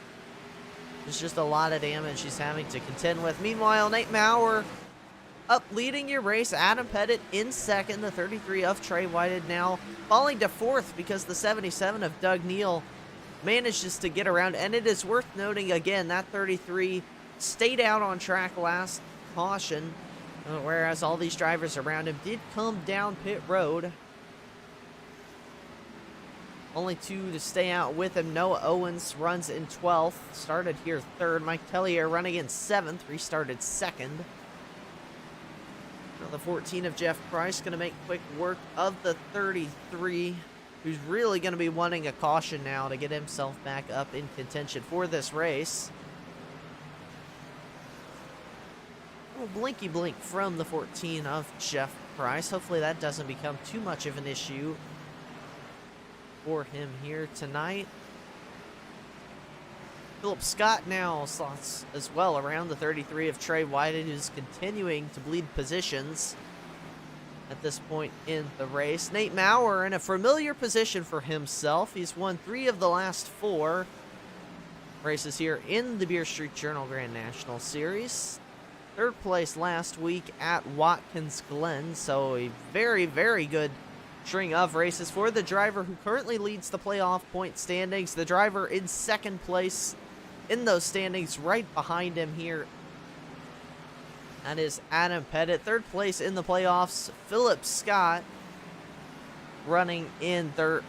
There's just a lot of damage he's having to contend with. Meanwhile, Nate Maurer up leading your race. Adam Pettit in second. The 33 of Trey Whited now falling to 4th because the 77 of Doug Neal manages to get around. And it is worth noting again, that 33 stayed out on track last caution, whereas all these drivers around him did come down pit road. Only 2 to stay out with him. Noah Owens runs in 12th. Started here 3rd. Mike Tellier running in 7th. Restarted 2nd. Now the 14 of Jeff Price going to make quick work of the 33, who's really going to be wanting a caution now to get himself back up in contention for this race. A little blinky blink from the 14 of Jeff Price. Hopefully that doesn't become too much of an issue for him here tonight. Philip Scott now slots as well around the 33 of Trey Whited, who's continuing to bleed positions at this point in the race. Nate Maurer in a familiar position for himself. He's won 3 of the last 4 races here in the Beer Street Journal Grand National Series. 3rd place last week at Watkins Glen, so a very, very good string of races for the driver who currently leads the playoff point standings. The driver in 2nd place in those standings, right behind him here. That is Adam Pettit. 3rd place in the playoffs, Philip Scott running in 5th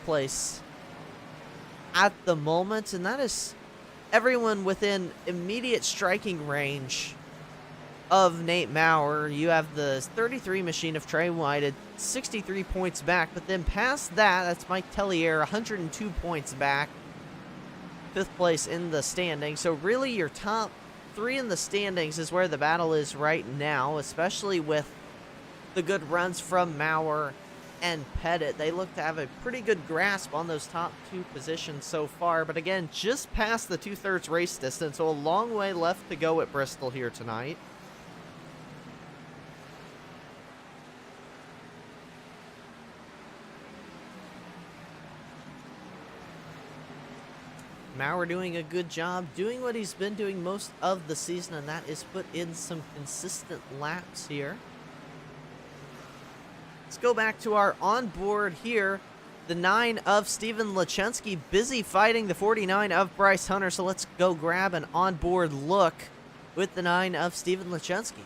place at the moment. And that is everyone within immediate striking range of Nate Maurer. You have the 33 machine of Trey White at 63 points back, but then past that, that's Mike Tellier, 102 points back. 5th place in the standing. So really your top 3 in the standings is where the battle is right now, especially with the good runs from Maurer and Pettit. They look to have a pretty good grasp on those top 2 positions so far, but again, just past the 2/3 race distance, so a long way left to go at Bristol here tonight. Maurer doing a good job, doing what he's been doing most of the season, and that is put in some consistent laps here. Let's go back to our onboard here. The 9 of Steven Lechensky busy fighting the 49 of Bryce Hunter, so let's go grab an onboard look with the 9 of Steven Lechensky.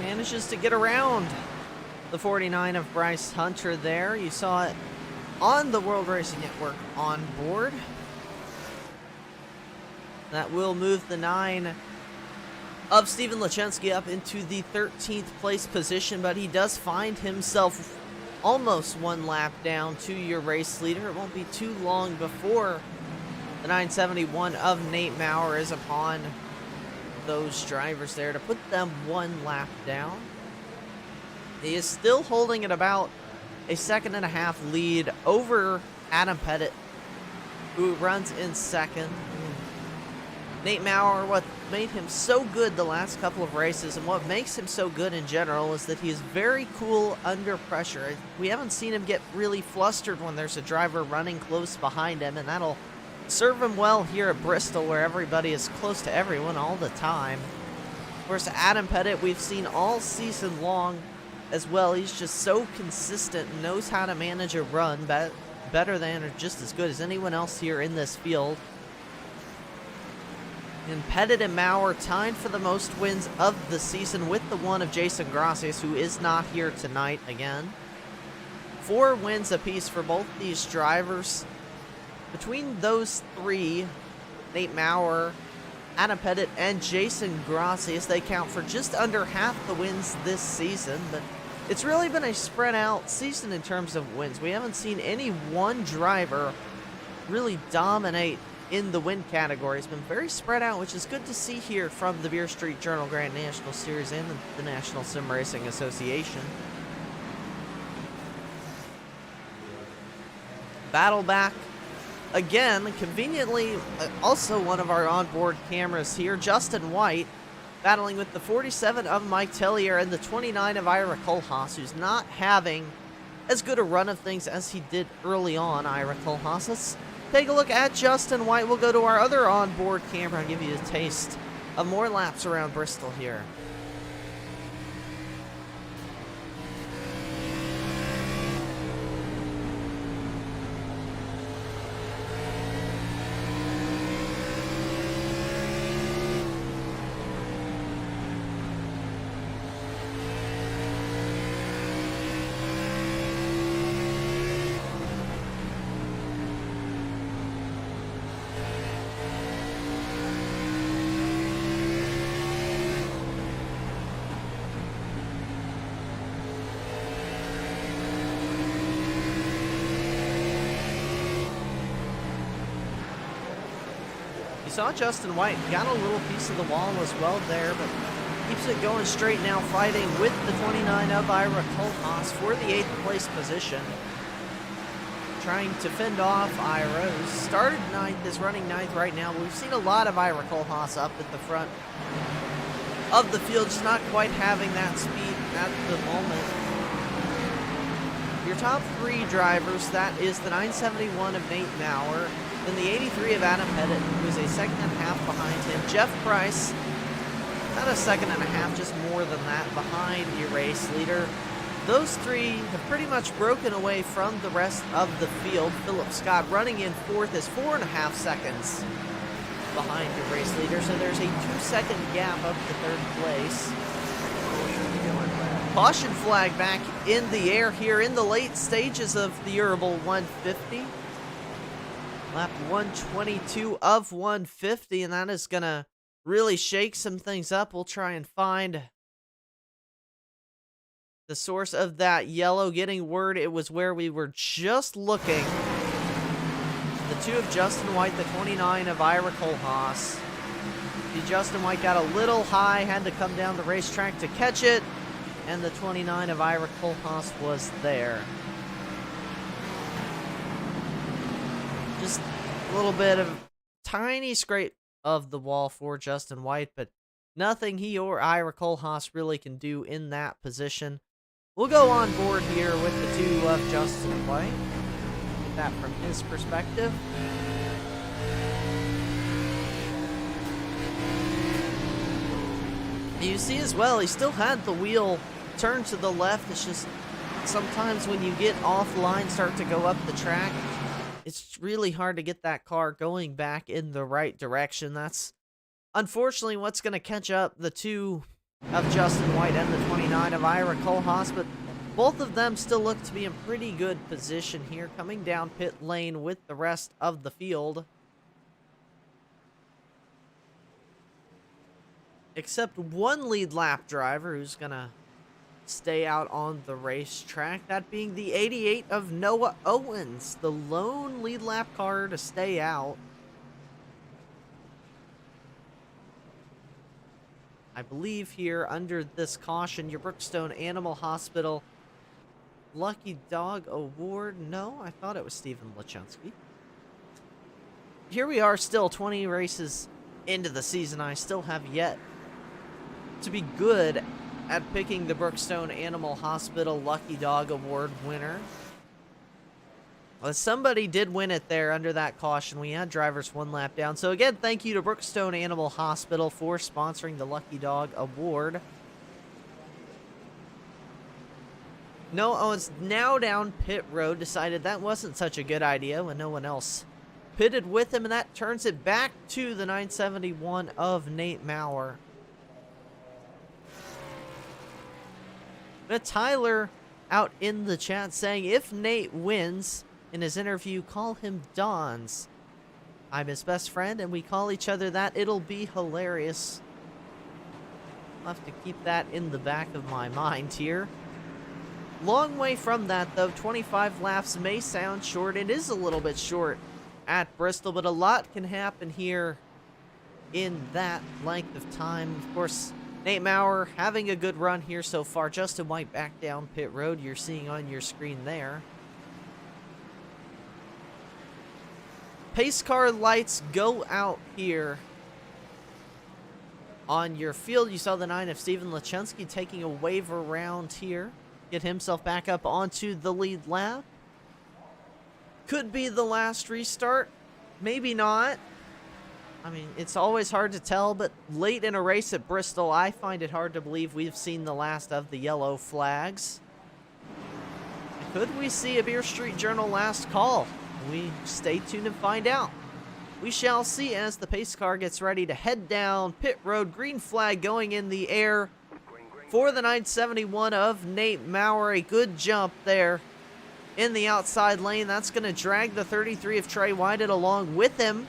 Manages to get around the 49 of Bryce Hunter there. You saw it on the World Racing Network on board. That will move the 9 of Steven Lechensky up into the 13th place position, but he does find himself almost 1 lap down to your race leader. It won't be too long before the 971 of Nate Maurer is upon those drivers there to put them 1 lap down. He is still holding at about a 1.5 lead over Adam Pettit, who runs in 2nd. Nate Maurer, what made him so good the last couple of races and what makes him so good in general is that he is very cool under pressure. We haven't seen him get really flustered when there's a driver running close behind him, and that'll serve him well here at Bristol, where everybody is close to everyone all the time. Of course, Adam Pettit, we've seen all season long as well. He's just so consistent and knows how to manage a run better than or just as good as anyone else here in this field. And Pettit and Maurer tied for the most wins of the season with the one of Jason Gracias, who is not here tonight again. 4 wins apiece for both these drivers. Between those 3, Nate Maurer, Adam Pettit, and Jason Gracias, they count for just under half the wins this season, but it's really been a spread out season in terms of wins. We haven't seen any one driver really dominate in the win category. It's been very spread out, which is good to see here from the Beer Street Journal Grand National Series and the National Sim Racing Association. Battle back again, conveniently, also one of our onboard cameras here, Justin White, battling with the 47 of Mike Tellier and the 29 of Ira Kohlhaas, who's not having as good a run of things as he did early on, Ira Kohlhaas. Let's take a look at Justin White. We'll go to our other onboard camera and give you a taste of more laps around Bristol here. You saw Justin White got a little piece of the wall as well there, but keeps it going straight now, fighting with the 29 of Ira Kohlhaas for the 8th place position. Trying to fend off Ira, who started 9th, is running 9th right now. We've seen a lot of Ira Kohlhaas up at the front of the field, just not quite having that speed at the moment. Your top 3 drivers, that is the 971 of Nate Maurer, Then the 83 of Adam Pettit, who's a second and a half behind him. Jeff Price, not a second and a half, just more than that, behind your race leader. Those three have pretty much broken away from the rest of the field. Philip Scott running in fourth is 4.5 seconds behind your race leader, so there's a 2-second gap up to third place. Caution flag back in the air here in the late stages of the Urable 150. Lap 122 of 150, and that is going to really shake some things up. We'll try and find the source of that yellow. Getting word it was where we were just looking. The 2 of Justin White, the 29 of Ira Kohlhaas. Justin White got a little high, had to come down the racetrack to catch it, and the 29 of Ira Kohlhaas was there. Just a little bit of tiny scrape of the wall for Justin White, but nothing he or Ira Kohlhaas really can do in that position. We'll go on board here with the 2 of Justin White. Get that from his perspective. You see as well, he still had the wheel turned to the left. It's just sometimes when you get offline, start to go up the track, it's really hard to get that car going back in the right direction. That's unfortunately what's going to catch up the 2 of Justin White and the 29 of Ira Kohlhaas, but both of them still look to be in pretty good position here, coming down pit lane with the rest of the field. Except one lead lap driver who's going to stay out on the racetrack, that being the 88 of Noah Owens, the lone lead lap car to stay out. I believe here under this caution, your Brookstone Animal Hospital Lucky Dog Award. No, I thought it was Stephen Lachensky. Here we are, still 20 races into the season. I still have yet to be good at picking the Brookstone Animal Hospital Lucky Dog Award winner. Well, somebody did win it there under that caution. We had drivers 1 lap down. So again, thank you to Brookstone Animal Hospital for sponsoring the Lucky Dog Award. Noah Owens now down pit road, decided that wasn't such a good idea when no one else pitted with him, and that turns it back to the 971 of Nate Maurer. But Tyler out in the chat saying, if Nate wins in his interview, call him Dons. I'm his best friend, and we call each other that. It'll be hilarious. I'll have to keep that in the back of my mind here. Long way from that, though. 25 laps may sound short. It is a little bit short at Bristol, but a lot can happen here in that length of time. Of course, Nate Maurer having a good run here so far. Justin White back down pit road, you're seeing on your screen there. Pace car lights go out here on your field. You saw the 9 of Stephen Lachensky taking a wave around here. Get himself back up onto the lead lap. Could be the last restart. Maybe not. I mean, it's always hard to tell, but late in a race at Bristol, I find it hard to believe we've seen the last of the yellow flags. Could we see a Beer Street Journal last call? We stay tuned and find out. We shall see as the pace car gets ready to head down pit road. Green flag going in the air for the 971 of Nate Maurer. A good jump there in the outside lane. That's going to drag the 33 of Trey Whited along with him.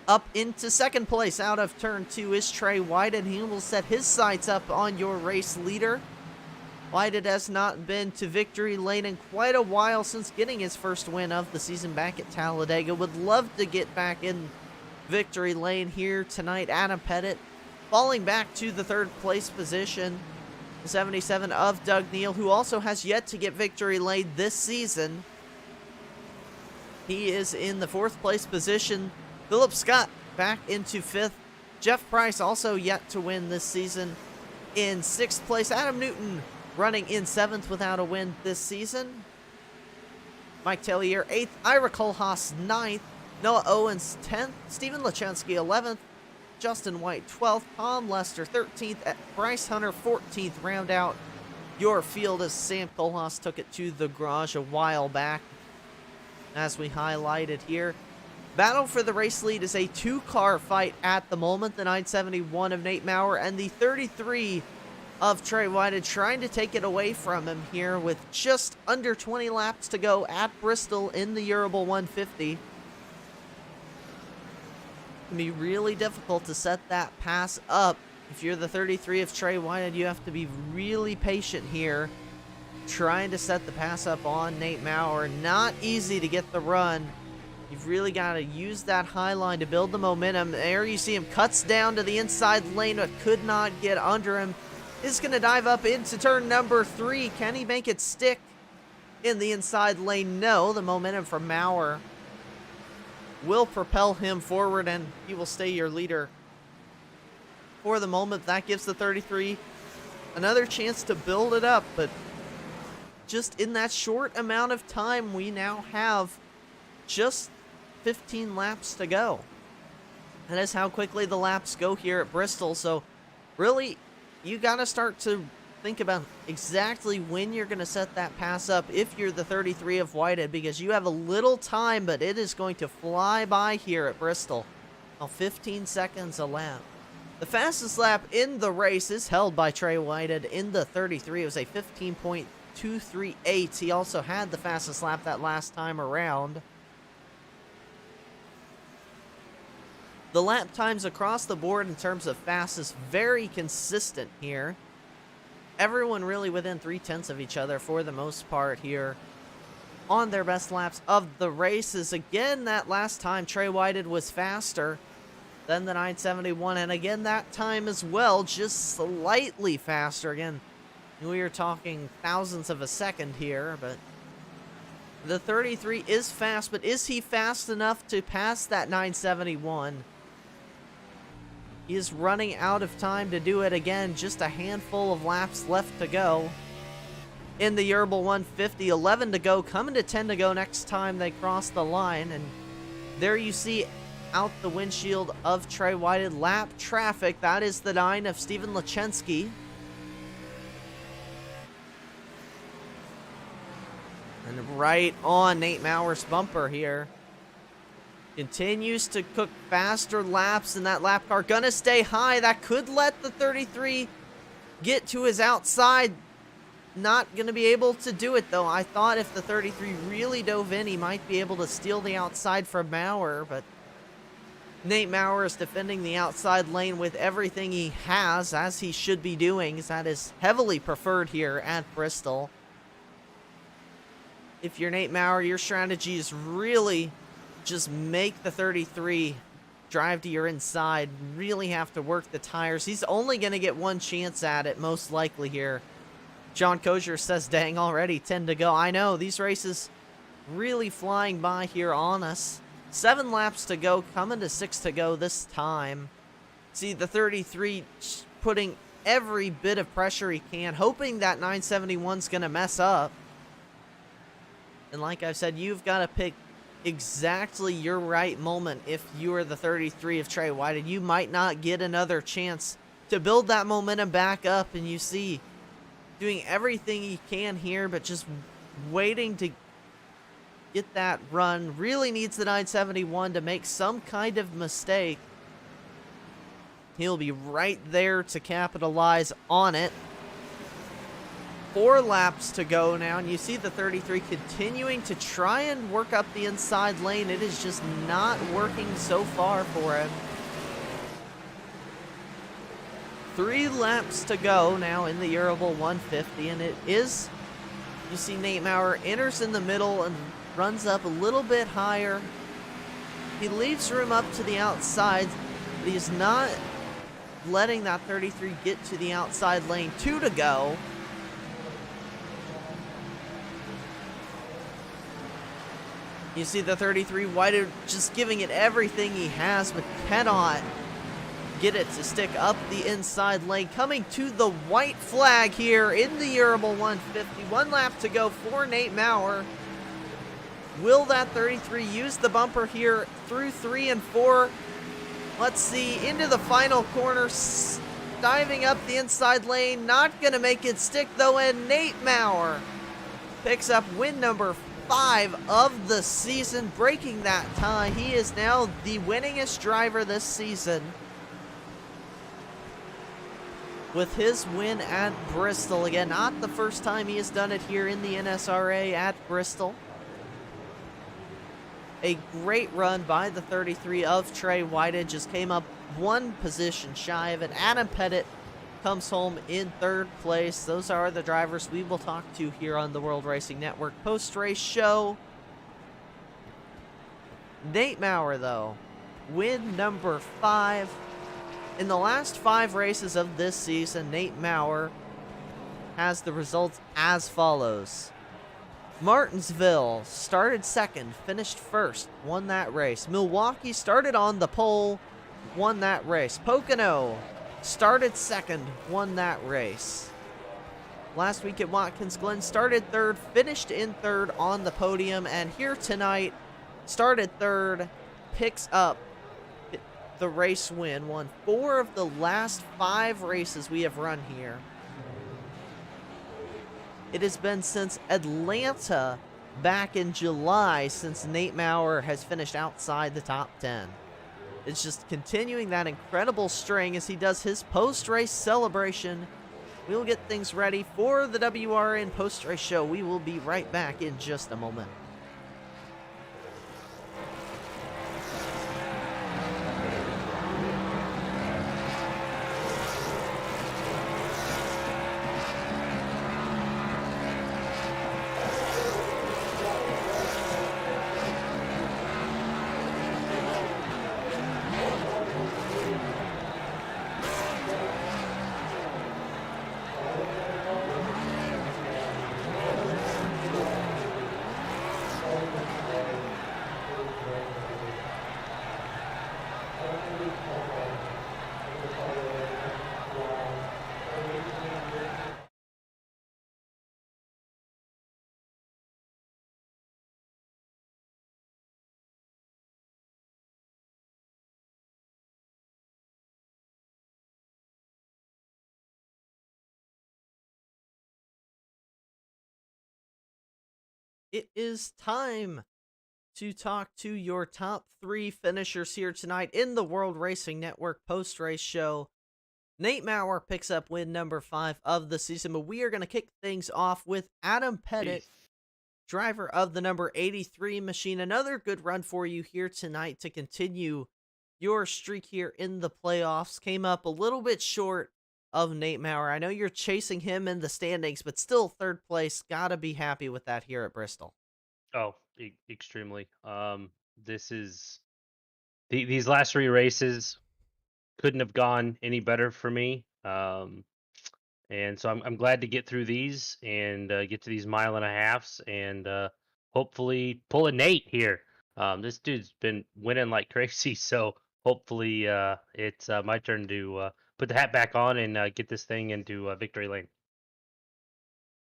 Up into second place out of turn 2 is Trey Whited. He will set his sights up on your race leader. Whited has not been to victory lane in quite a while since getting his first win of the season back at Talladega. Would love to get back in victory lane here tonight. Adam Pettit falling back to the 3rd place position. The 77 of Doug Neal, who also has yet to get victory lane this season. He is in the 4th place position. Philip Scott back into 5th. Jeff Price also yet to win this season in 6th place. Adam Newton running in 7th without a win this season. Mike Tellier 8th. Ira Kohlhaas 9th. Noah Owens 10th, Stephen Lechensky 11th, Justin White 12th, Tom Lester 13th, Bryce Hunter 14th. Round out your field as Sam Kohlhaas took it to the garage a while back. As we highlighted here, battle for the race lead is a 2-car fight at the moment. The 971 of Nate Maurer and the 33 of Trey Whited trying to take it away from him here with just under 20 laps to go at Bristol in the Urable 150. It can be really difficult to set that pass up. If you're the 33 of Trey Whited, you have to be really patient here, trying to set the pass up on Nate Maurer. Not easy to get the run. You've really got to use that high line to build the momentum. There you see him cuts down to the inside lane, but could not get under him. Is going to dive up into turn number 3. Can he make it stick in the inside lane? No. The momentum from Maurer will propel him forward, and he will stay your leader for the moment. That gives the 33 another chance to build it up, but just in that short amount of time, we now have just 15 laps to go. That is how quickly the laps go here at Bristol. So really, you got to start to think about exactly when you're going to set that pass up if you're the 33 of Whitehead, because you have a little time, but it is going to fly by here at Bristol. Now 15 seconds a lap. The fastest lap in the race is held by Trey Whitehead in the 33. It was a 15.238. He also had the fastest lap that last time around. The lap times across the board in terms of fastest, very consistent here. Everyone really within 0.3 of each other for the most part here on their best laps of the races. Again, that last time Trey Whitehead was faster than the 971, and again that time as well, just slightly faster. Again, we are talking thousandths of a second here, but the 33 is fast, but is he fast enough to pass that 971? He is running out of time to do it. Again, just a handful of laps left to go in the Urable 150. 11 to go, coming to 10 to go next time they cross the line. And there you see out the windshield of Trey Whitehead lap traffic. That is the 9 of Stephen Lechensky. And right on Nate Maurer's bumper here. Continues to cook faster laps in that lap car. Gonna stay high. That could let the 33 get to his outside. Not gonna be able to do it though. I thought if the 33 really dove in, he might be able to steal the outside from Maurer, but Nate Maurer is defending the outside lane with everything he has, as he should be doing, as that is heavily preferred here at Bristol. If you're Nate Maurer, your strategy is really just make the 33 drive to your inside. Really have to work the tires. He's only going to get one chance at it, most likely here. John Kozier says, dang, already 10 to go. I know, these races really flying by here on us. 7 laps to go, coming to 6 to go this time. See, the 33 putting every bit of pressure he can, hoping that 971's going to mess up. And like I've said, you've got to pick exactly your right moment. If you are the 33 of Trey Whitehead, you might not get another chance to build that momentum back up, and you see doing everything he can here, but just waiting to get that run. Really needs the 971 to make some kind of mistake. He'll be right there to capitalize on it. 4 laps to go now, and you see the 33 continuing to try and work up the inside lane. It is just not working so far for him. 3 laps to go now in the Urable 150, and it is, you see Nate Maurer enters in the middle and runs up a little bit higher. He leaves room up to the outside, but he's not letting that 33 get to the outside lane. 2 to go. You see the 33 Whitehead just giving it everything he has, but cannot get it to stick up the inside lane. Coming to the white flag here in the Urable 150. 1 lap to go for Nate Maurer. Will that 33 use the bumper here through 3 and 4. Let's see, into the final corner, diving up the inside lane, not gonna make it stick though, and Nate Maurer picks up win number 5 of the season, breaking that tie. He is now the winningest driver this season with his win at Bristol. Again, not the first time he has done it here in the NSRA at Bristol. A great run by the 33 of Trey Whited, just came up one position shy of it. Adam Pettit comes home in 3rd place. Those are the drivers we will talk to here on the World Racing Network post-race show. Nate Maurer, though, win number 5. In the last 5 races of this season, Nate Maurer has the results as follows. Martinsville started 2nd, finished 1st, won that race. Milwaukee started on the pole, won that race. Pocono started 2nd, won that race. Last week at Watkins Glen, started 3rd, finished in 3rd on the podium, and here tonight, started 3rd, picks up the race win, won 4 of the last 5 races we have run here. It has been since Atlanta back in July since Nate Maurer has finished outside the top 10. It's just continuing that incredible string as he does his post-race celebration. We'll get things ready for the WRN post-race show. We will be right back in just a moment. It is time to talk to your top 3 finishers here tonight in the World Racing Network post-race show. Nate Maurer picks up win number 5 of the season, but we are going to kick things off with Adam Pettit, driver of the number 83 machine. Another good run for you here tonight to continue your streak here in the playoffs. Came up a little bit short of Nate Maurer. I know you're chasing him in the standings, but still 3rd place. Gotta be happy with that here at Bristol. Oh, extremely. This is these last 3 races couldn't have gone any better for me. And so I'm glad to get through these and get to these mile and a halves and hopefully pull a Nate here. This dude's been winning like crazy, so hopefully it's my turn to put the hat back on and get this thing into victory lane.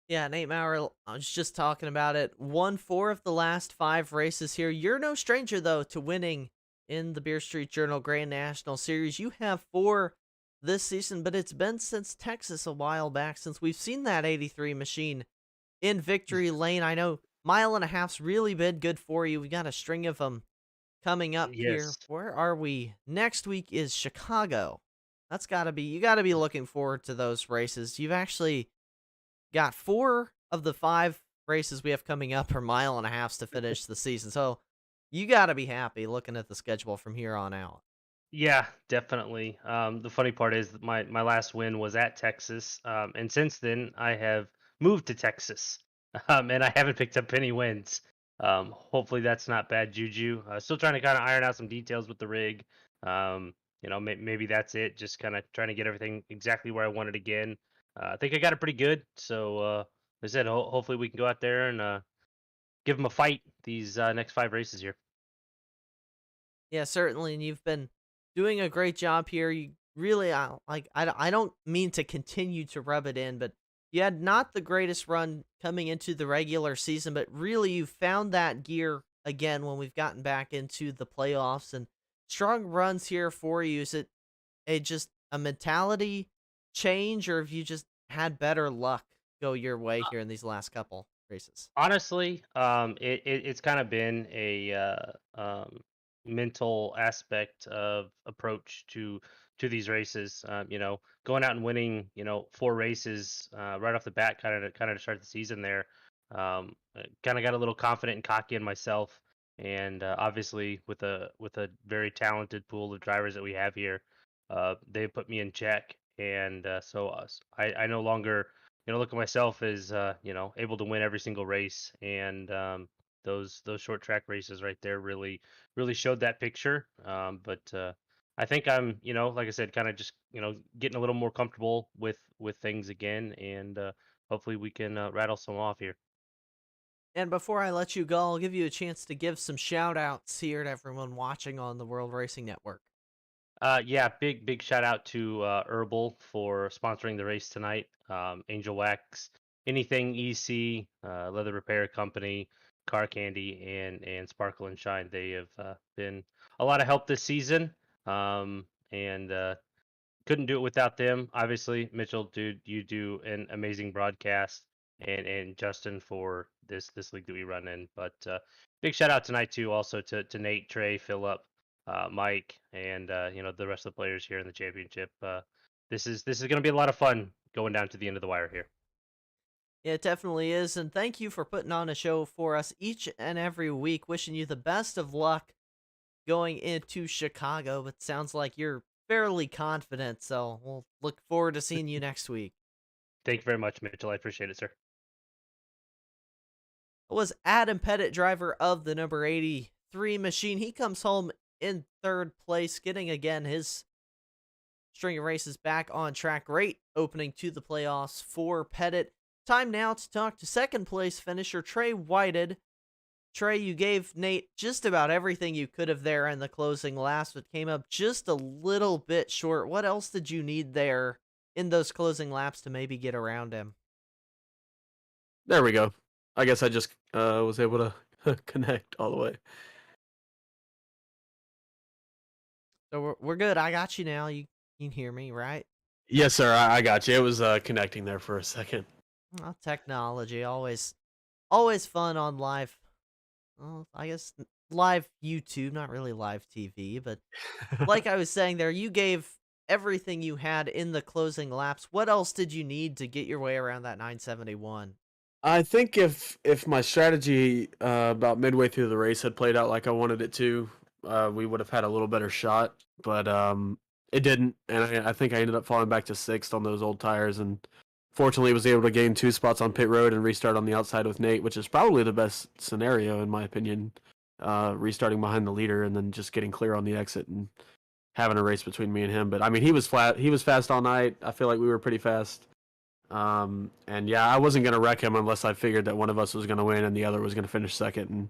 Yeah, Nate Maurer, I was just talking about it. Won 4 of the last 5 races here. You're no stranger, though, to winning in the Beer Street Journal Grand National Series. You have 4 this season, but it's been since Texas a while back since we've seen that 83 machine in victory lane. I know mile and a half's really been good for you. We got a string of them coming up here. Yes. Where are we? Next week is Chicago. That's gotta be, you gotta be looking forward to those races. You've actually got 4 of the 5 races we have coming up are mile and a halves to finish the season. So you gotta be happy looking at the schedule from here on out. Yeah, definitely. The funny part is that my last win was at Texas, and since then I have moved to Texas, and I haven't picked up any wins. Hopefully that's not bad juju. Still trying to kind of iron out some details with the rig. Maybe that's it. Just kind of trying to get everything exactly where I want it again. I think I got it pretty good. So, like I said, hopefully we can go out there and give them a fight these next 5 races here. Yeah, certainly, and you've been doing a great job here. You really, I don't mean to continue to rub it in, but you had not the greatest run coming into the regular season, but really you found that gear again when we've gotten back into the playoffs and strong runs here for you? Is it just a mentality change, or have you just had better luck go your way here in these last couple races? Honestly, it's kind of been a mental aspect of approach to these races. Going out and winning, 4 races right off the bat, kind of to start the season there. Kind of got a little confident and cocky in myself, and obviously with a very talented pool of drivers that we have here, they put me in check, and I no longer look at myself as able to win every single race, and those short track races right there really showed that picture. But I think I'm like I said, kind of just getting a little more comfortable with things again, and hopefully we can rattle some off here. And before I let you go, I'll give you a chance to give some shout outs here to everyone watching on the World Racing Network. Yeah, big shout out to Urable for sponsoring the race tonight. Angel Wax, anything EC, leather repair company, car candy, and Sparkle and Shine. They have been a lot of help this season, and couldn't do it without them. Obviously, Mitchell, dude, you do an amazing broadcast, and Justin for this league that we run in. But big shout out tonight too, also to Nate, Trey, Philip, Mike, and the rest of the players here in the championship. This is going to be a lot of fun going down to the end of the wire here. Yeah, it definitely is. And thank you for putting on a show for us each and every week. Wishing you the best of luck going into Chicago. But sounds like you're fairly confident. So we'll look forward to seeing you next week. Thank you very much, Mitchell. I appreciate it, sir. It was Adam Pettit, driver of the number 83 machine. He comes home in third place, getting again his string of races back on track. Great opening to the playoffs for Pettit. Time now to talk to second place finisher Trey Whited. Trey, you gave Nate just about everything you could have there in the closing laps, but came up just a little bit short. What else did you need there in those closing laps to maybe get around him? There we go. I guess I just was able to connect all the way. So we're good. I got you now. You can hear me, right? Yes, sir. I got you. It was connecting there for a second. Well, technology always fun on live. Well, I guess live YouTube, not really live TV, but like I was saying there, you gave everything you had in the closing laps. What else did you need to get your way around that 971? I think if my strategy about midway through the race had played out like I wanted it to, we would have had a little better shot. But it didn't, and I think I ended up falling back to sixth on those old tires, and fortunately was able to gain 2 spots on pit road and restart on the outside with Nate, which is probably the best scenario in my opinion. Restarting behind the leader and then just getting clear on the exit and having a race between me and him. But I mean, he was flat. He was fast all night. I feel like we were pretty fast. And yeah, I wasn't gonna wreck him unless I figured that one of us was gonna win and the other was gonna finish second. And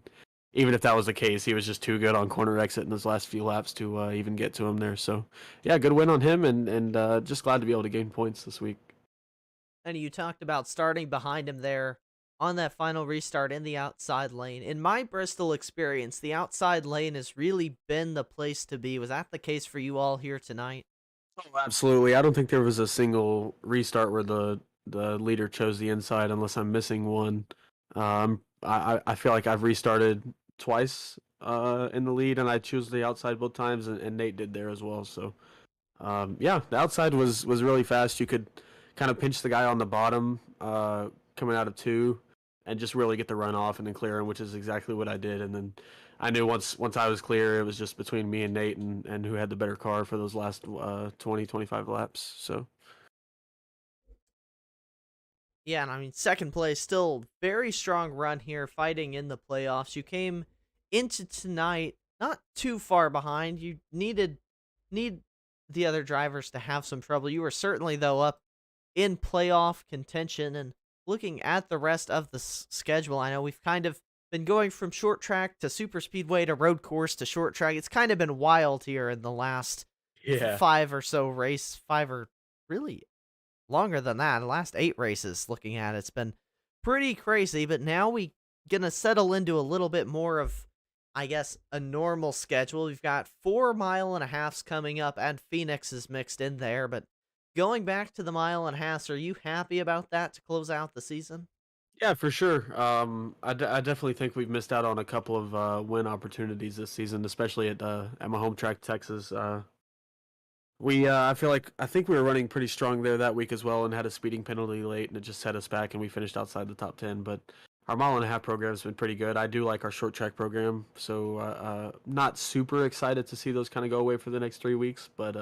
even if that was the case, he was just too good on corner exit in his last few laps to even get to him there. So yeah, good win on him, and just glad to be able to gain points this week. And you talked about starting behind him there on that final restart in the outside lane. In my Bristol experience, the outside lane has really been the place to be. Was that the case for you all here tonight? Oh, absolutely. I don't think there was a single restart where the leader chose the inside unless I'm missing one. I feel like I've restarted twice in the lead, and I chose the outside both times, and Nate did there as well. So yeah, the outside was really fast. You could kind of pinch the guy on the bottom coming out of two, and just really get the run off and then clear him, which is exactly what I did. And then I knew once I was clear, it was just between me and Nate and who had the better car for those last 20-25 laps. So Yeah, and I mean, second place, still very strong run here, fighting in the playoffs. You came into tonight not too far behind. You need the other drivers to have some trouble. You were certainly, though, up in playoff contention. And looking at the rest of the schedule, I know we've kind of been going from short track to super speedway to road course to short track. It's kind of been wild here in the last yeah, five or really longer than that. The last 8 races, looking at it's been pretty crazy. But now we gonna settle into a little bit more of I guess, a normal schedule. We've got 4 mile and a halves coming up, and Phoenix is mixed in there. But going back to the mile and a half, are you happy about that to close out the season? Yeah, for sure. I definitely think we've missed out on a couple of win opportunities this season, especially at my home track, Texas. I think we were running pretty strong there that week as well, and had a speeding penalty late, and it just set us back, and we finished outside the top 10. But our mile and a half program has been pretty good. I do like our short track program, so not super excited to see those kind of go away for the next 3 weeks. But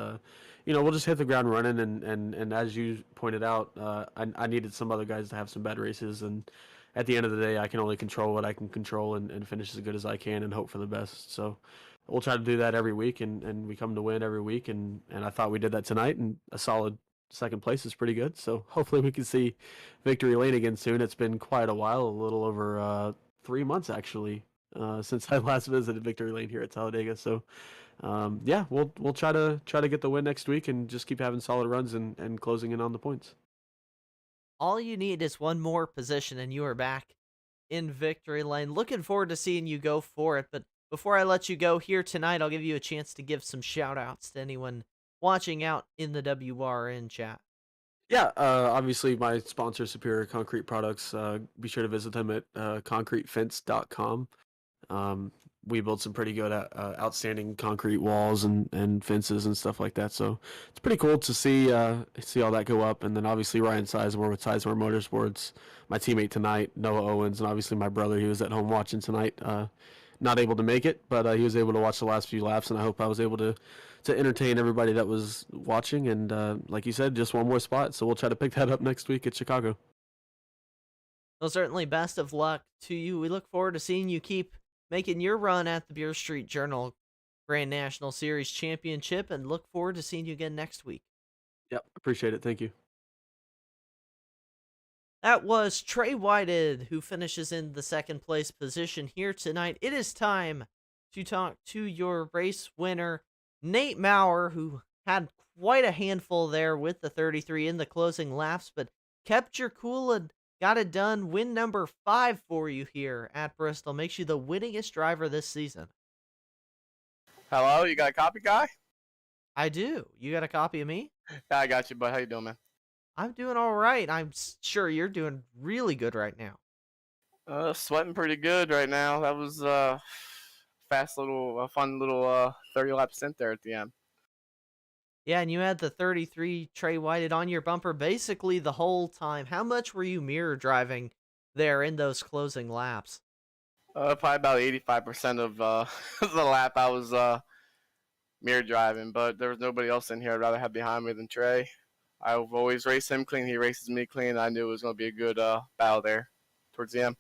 we'll just hit the ground running, and as you pointed out, I needed some other guys to have some bad races, and at the end of the day, I can only control what I can control, and finish as good as I can, and hope for the best. So we'll try to do that every week, and we come to win every week, and I thought we did that tonight, and a solid second place is pretty good. So hopefully we can see victory lane again soon. It's been quite a while, a little over 3 months actually, since I last visited victory lane here at Talladega. So yeah, we'll try to get the win next week, and just keep having solid runs, and closing in on the points. All you need is one more position, and you are back in victory lane. Looking forward to seeing you go for it. But before I let you go here tonight, I'll give you a chance to give some shout outs to anyone watching out in the WRN chat. Yeah, obviously my sponsor, Superior Concrete Products. Be sure to visit them at concretefence.com. Um, we build some pretty good, outstanding concrete walls and fences and stuff like that. So it's pretty cool to see all that go up. And then obviously Ryan Sizemore with Sizemore Motorsports, my teammate tonight, Noah Owens, and obviously my brother. He was at home watching tonight. Not able to make it, but he was able to watch the last few laps, and I hope I was able to entertain everybody that was watching. And like you said, just one more spot, so we'll try to pick that up next week at Chicago. Well, certainly best of luck to you. We look forward to seeing you keep making your run at the Beer Street Journal Grand National Series Championship, and look forward to seeing you again next week. Yep, appreciate it. Thank you. That was Trey Whited, who finishes in the second place position here tonight. It is time to talk to your race winner, Nate Maurer, who had quite a handful there with the 33 in the closing laps, but kept your cool and got it done. Win number 5 for you here at Bristol. Makes you the winningest driver this season. Hello, you got a copy, guy? I do. You got a copy of me? Yeah, I got you, bud. How you doing, man? I'm doing all right. I'm sure you're doing really good right now. Sweating pretty good right now. That was fun little 30-lap stint there at the end. Yeah, and you had the 33 Trey Whited on your bumper basically the whole time. How much were you mirror driving there in those closing laps? Probably about 85% of the lap I was mirror driving, but there was nobody else in here I'd rather have behind me than Trey. I've always raced him clean. He races me clean. I knew it was going to be a good battle there towards the end.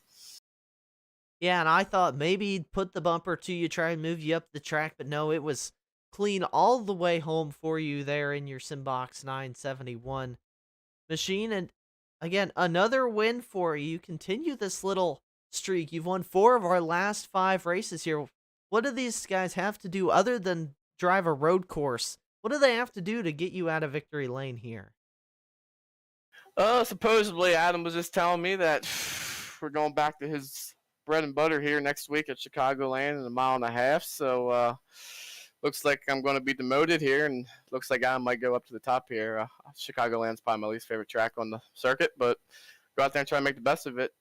Yeah, and I thought maybe he'd put the bumper to you, try and move you up the track, but no, it was clean all the way home for you there in your Simbox 971 machine. And again, another win for you. You continue this little streak. You've won 4 of our last 5 races here. What do these guys have to do other than drive a road course? What do they have to do to get you out of victory lane here? Supposedly Adam was just telling me that we're going back to his bread and butter here next week at Chicagoland in a mile and a half. So looks like I'm going to be demoted here, and looks like I might go up to the top here. Chicagoland's probably my least favorite track on the circuit, but go out there and try to make the best of it.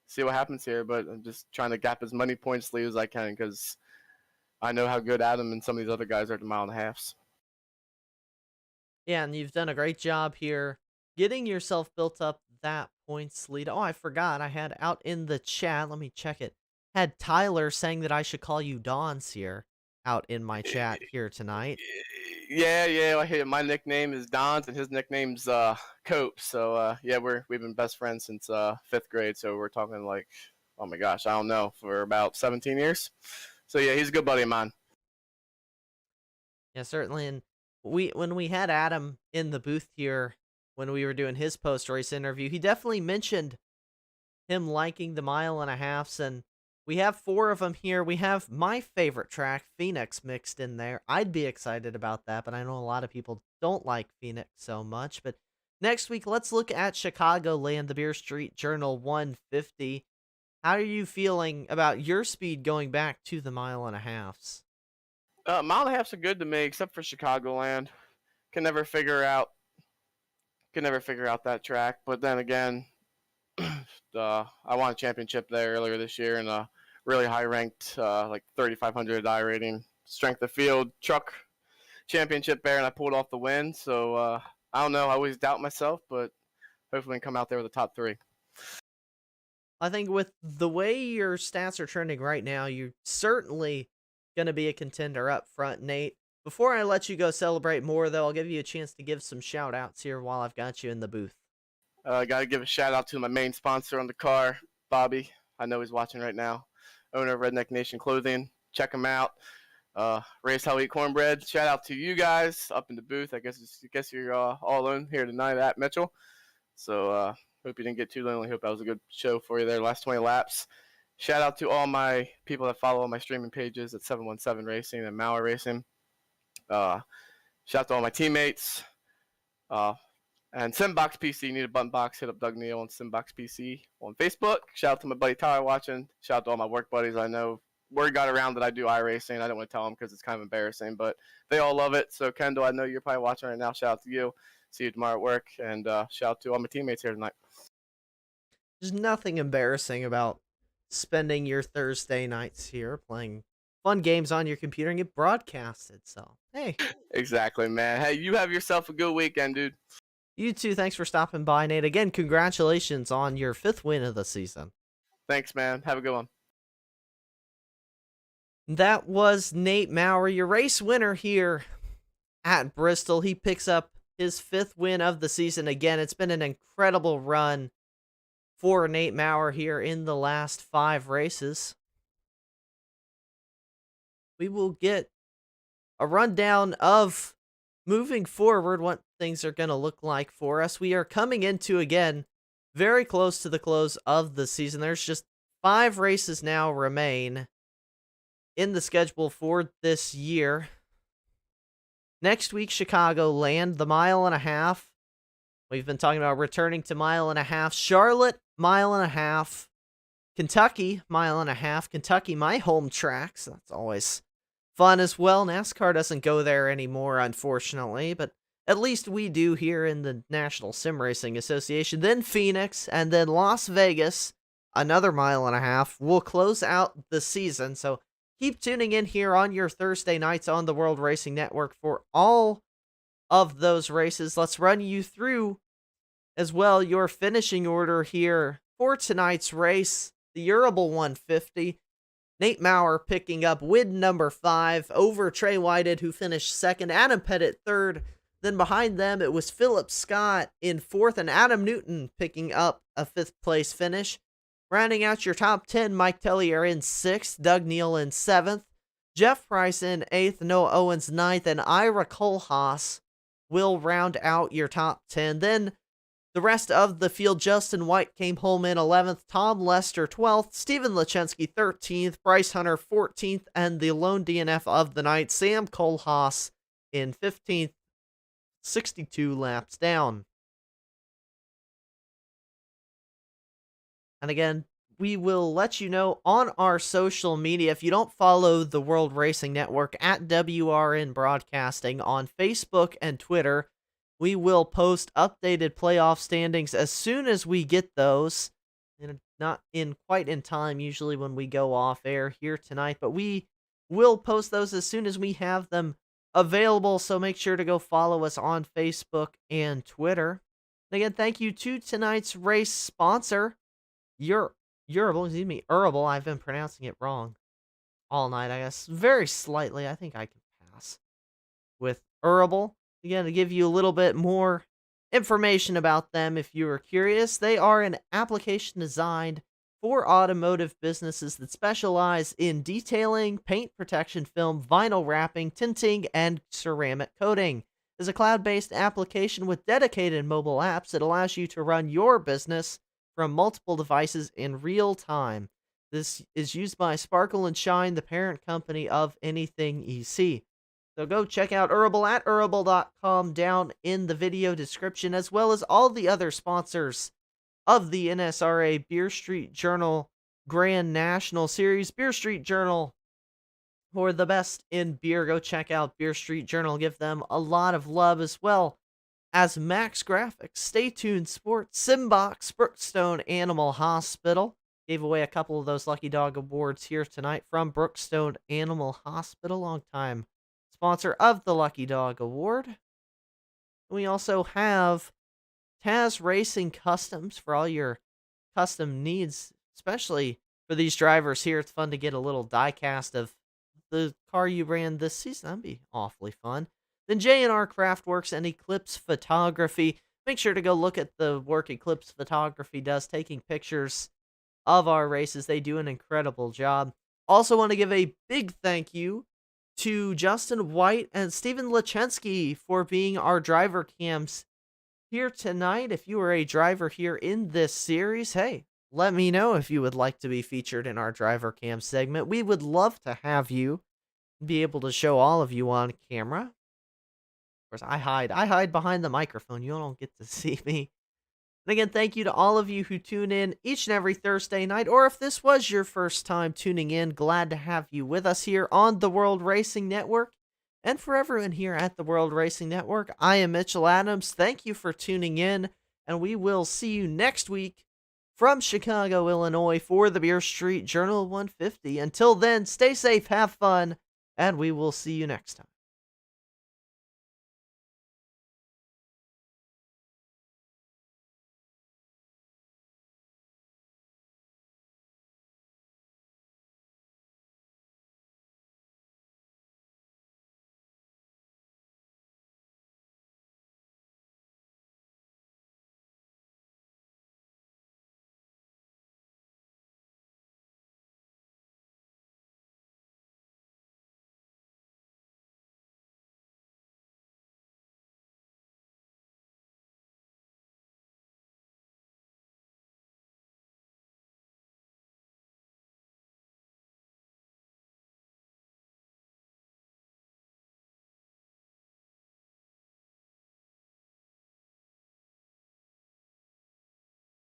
See what happens here, but I'm just trying to gap as many points lead as I can, because I know how good Adam and some of these other guys are at the mile and a halves. Yeah, and you've done a great job here getting yourself built up that points lead. Oh, I forgot. I had out in the chat. Let me check it. Had Tyler saying that I should call you Dons here out in my chat here tonight. Yeah. My nickname is Dons, and his nickname's Cope. So yeah, we've been best friends since 5th grade. So we're talking like, oh my gosh, I don't know, for about 17 years. So yeah, he's a good buddy of mine. Yeah, certainly. And when we had Adam in the booth here when we were doing his post-race interview, he definitely mentioned him liking the mile and a halves, and we have 4 of them here. We have my favorite track, Phoenix, mixed in there. I'd be excited about that, but I know a lot of people don't like Phoenix so much. But next week, let's look at Chicagoland, the Beer Street Journal 150. how are you feeling about your speed going back to the mile and a halves? Mile and a halfs are good to me, except for Chicagoland. Can never figure out that track. But then again, I won a championship there earlier this year in a really high ranked, like 3,500 I rating strength of field truck championship there, and I pulled off the win. So I don't know. I always doubt myself, but hopefully we can come out there with the top three. I think with the way your stats are trending right now, you're certainly going to be a contender up front, Nate. Before I let you go celebrate more, though, I'll give you a chance to give some shout outs here while I've got you in the booth. I got to give a shout out to my main sponsor on the car, Bobby. I know he's watching right now. Owner of Redneck Nation Clothing. Check him out. Race How Eat Cornbread. Shout out to you guys up in the booth. I guess you're all in here tonight at Mitchell. So hope you didn't get too lonely. Hope that was a good show for you there. Last 20 laps. Shout out to all my people that follow my streaming pages at 717 Racing and Mauer Racing. Shout out to all my teammates. And Simbox PC, need a button box, hit up Doug Neal on Simbox PC on Facebook. Shout out to my buddy Tyler watching. Shout out to all my work buddies. I know word got around that I do iRacing. I don't want to tell them because it's kind of embarrassing, but they all love it. So Kendall, I know you're probably watching right now. Shout out to you. See you tomorrow at work. And shout out to all my teammates here tonight. There's nothing embarrassing about spending your Thursday nights here playing fun games on your computer and get broadcasted. So, hey. Exactly, man. Hey, you have yourself a good weekend, dude. You too. Thanks for stopping by, Nate. Again, congratulations on your 5th win of the season. Thanks, man. Have a good one. That was Nate Maurer, your race winner here at Bristol. He picks up his 5th win of the season. Again, it's been an incredible run for Nate Maurer here in the last 5 races. We will get a rundown of moving forward, what things are going to look like for us. We are coming into, again, very close to the close of the season. There's just 5 races now remain in the schedule for this year. Next week, Chicagoland, the mile and a half. We've been talking about returning to mile and a half. Charlotte, mile and a half. Kentucky, mile and a half. Kentucky, my home track, so that's always fun as well. NASCAR doesn't go there anymore, unfortunately, but at least we do here in the National Sim Racing Association. Then Phoenix, and then Las Vegas, another mile and a half. We'll close out the season, so keep tuning in here on your Thursday nights on the World Racing Network for all of those races. Let's run you through as well your finishing order here for tonight's race. The Urable 150. Nate Maurer picking up win number 5 over Trey Whited, who finished 2nd. Adam Pettit 3rd. Then behind them, it was Philip Scott in 4th, and Adam Newton picking up a 5th place finish. Rounding out your top 10, Mike Tellier in 6th, Doug Neal in 7th, Jeff Price in 8th, Noah Owens 9th, and Ira Kohlhaas will round out your top 10. Then the rest of the field, Justin White came home in 11th, Tom Lester 12th, Stephen Lachensky 13th, Bryce Hunter 14th, and the lone DNF of the night, Sam Kohlhaas in 15th, 62 laps down. And again, we will let you know on our social media. If you don't follow the World Racing Network at WRN Broadcasting on Facebook and Twitter, we will post updated playoff standings as soon as we get those. And not in quite in time, usually when we go off air here tonight, but we will post those as soon as we have them available. So make sure to go follow us on Facebook and Twitter. And again, thank you to tonight's race sponsor, Urable. I've been pronouncing it wrong all night, I guess. Very slightly. I think I can pass with Urable. Again, to give you a little bit more information about them if you are curious, they are an application designed for automotive businesses that specialize in detailing, paint protection film, vinyl wrapping, tinting, and ceramic coating. It's a cloud-based application with dedicated mobile apps that allows you to run your business from multiple devices in real time. This is used by Sparkle and Shine, the parent company of Anything EC. So go check out Urable at Urable.com down in the video description, as well as all the other sponsors of the NSRA Beer Street Journal Grand National Series. Beer Street Journal for the best in beer. Go check out Beer Street Journal. Give them a lot of love, as well as Max Graphics, Stay Tuned Sports, Simbox, Brookstone Animal Hospital. Gave away a couple of those Lucky Dog Awards here tonight from Brookstone Animal Hospital, longtime sponsor of the Lucky Dog Award. We also have Taz Racing Customs for all your custom needs, especially for these drivers here. It's fun to get a little die cast of the car you ran this season. That'd be awfully fun. Then J&R Craftworks and Eclipse Photography. Make sure to go look at the work Eclipse Photography does, taking pictures of our races. They do an incredible job. Also want to give a big thank you to Justin White and Steven Lachensky for being our driver cams here tonight. If you are a driver here in this series, hey, let me know if you would like to be featured in our driver cam segment. We would love to have you, be able to show all of you on camera. Of course, I hide behind the microphone. You don't get to see me. And again, thank you to all of you who tune in each and every Thursday night, or if this was your first time tuning in, glad to have you with us here on the World Racing Network. And for everyone here at the World Racing Network, I am Mitchell Adams. Thank you for tuning in, and we will see you next week from Chicago, Illinois for the Beer Street Journal 150. Until then, stay safe, have fun, and we will see you next time.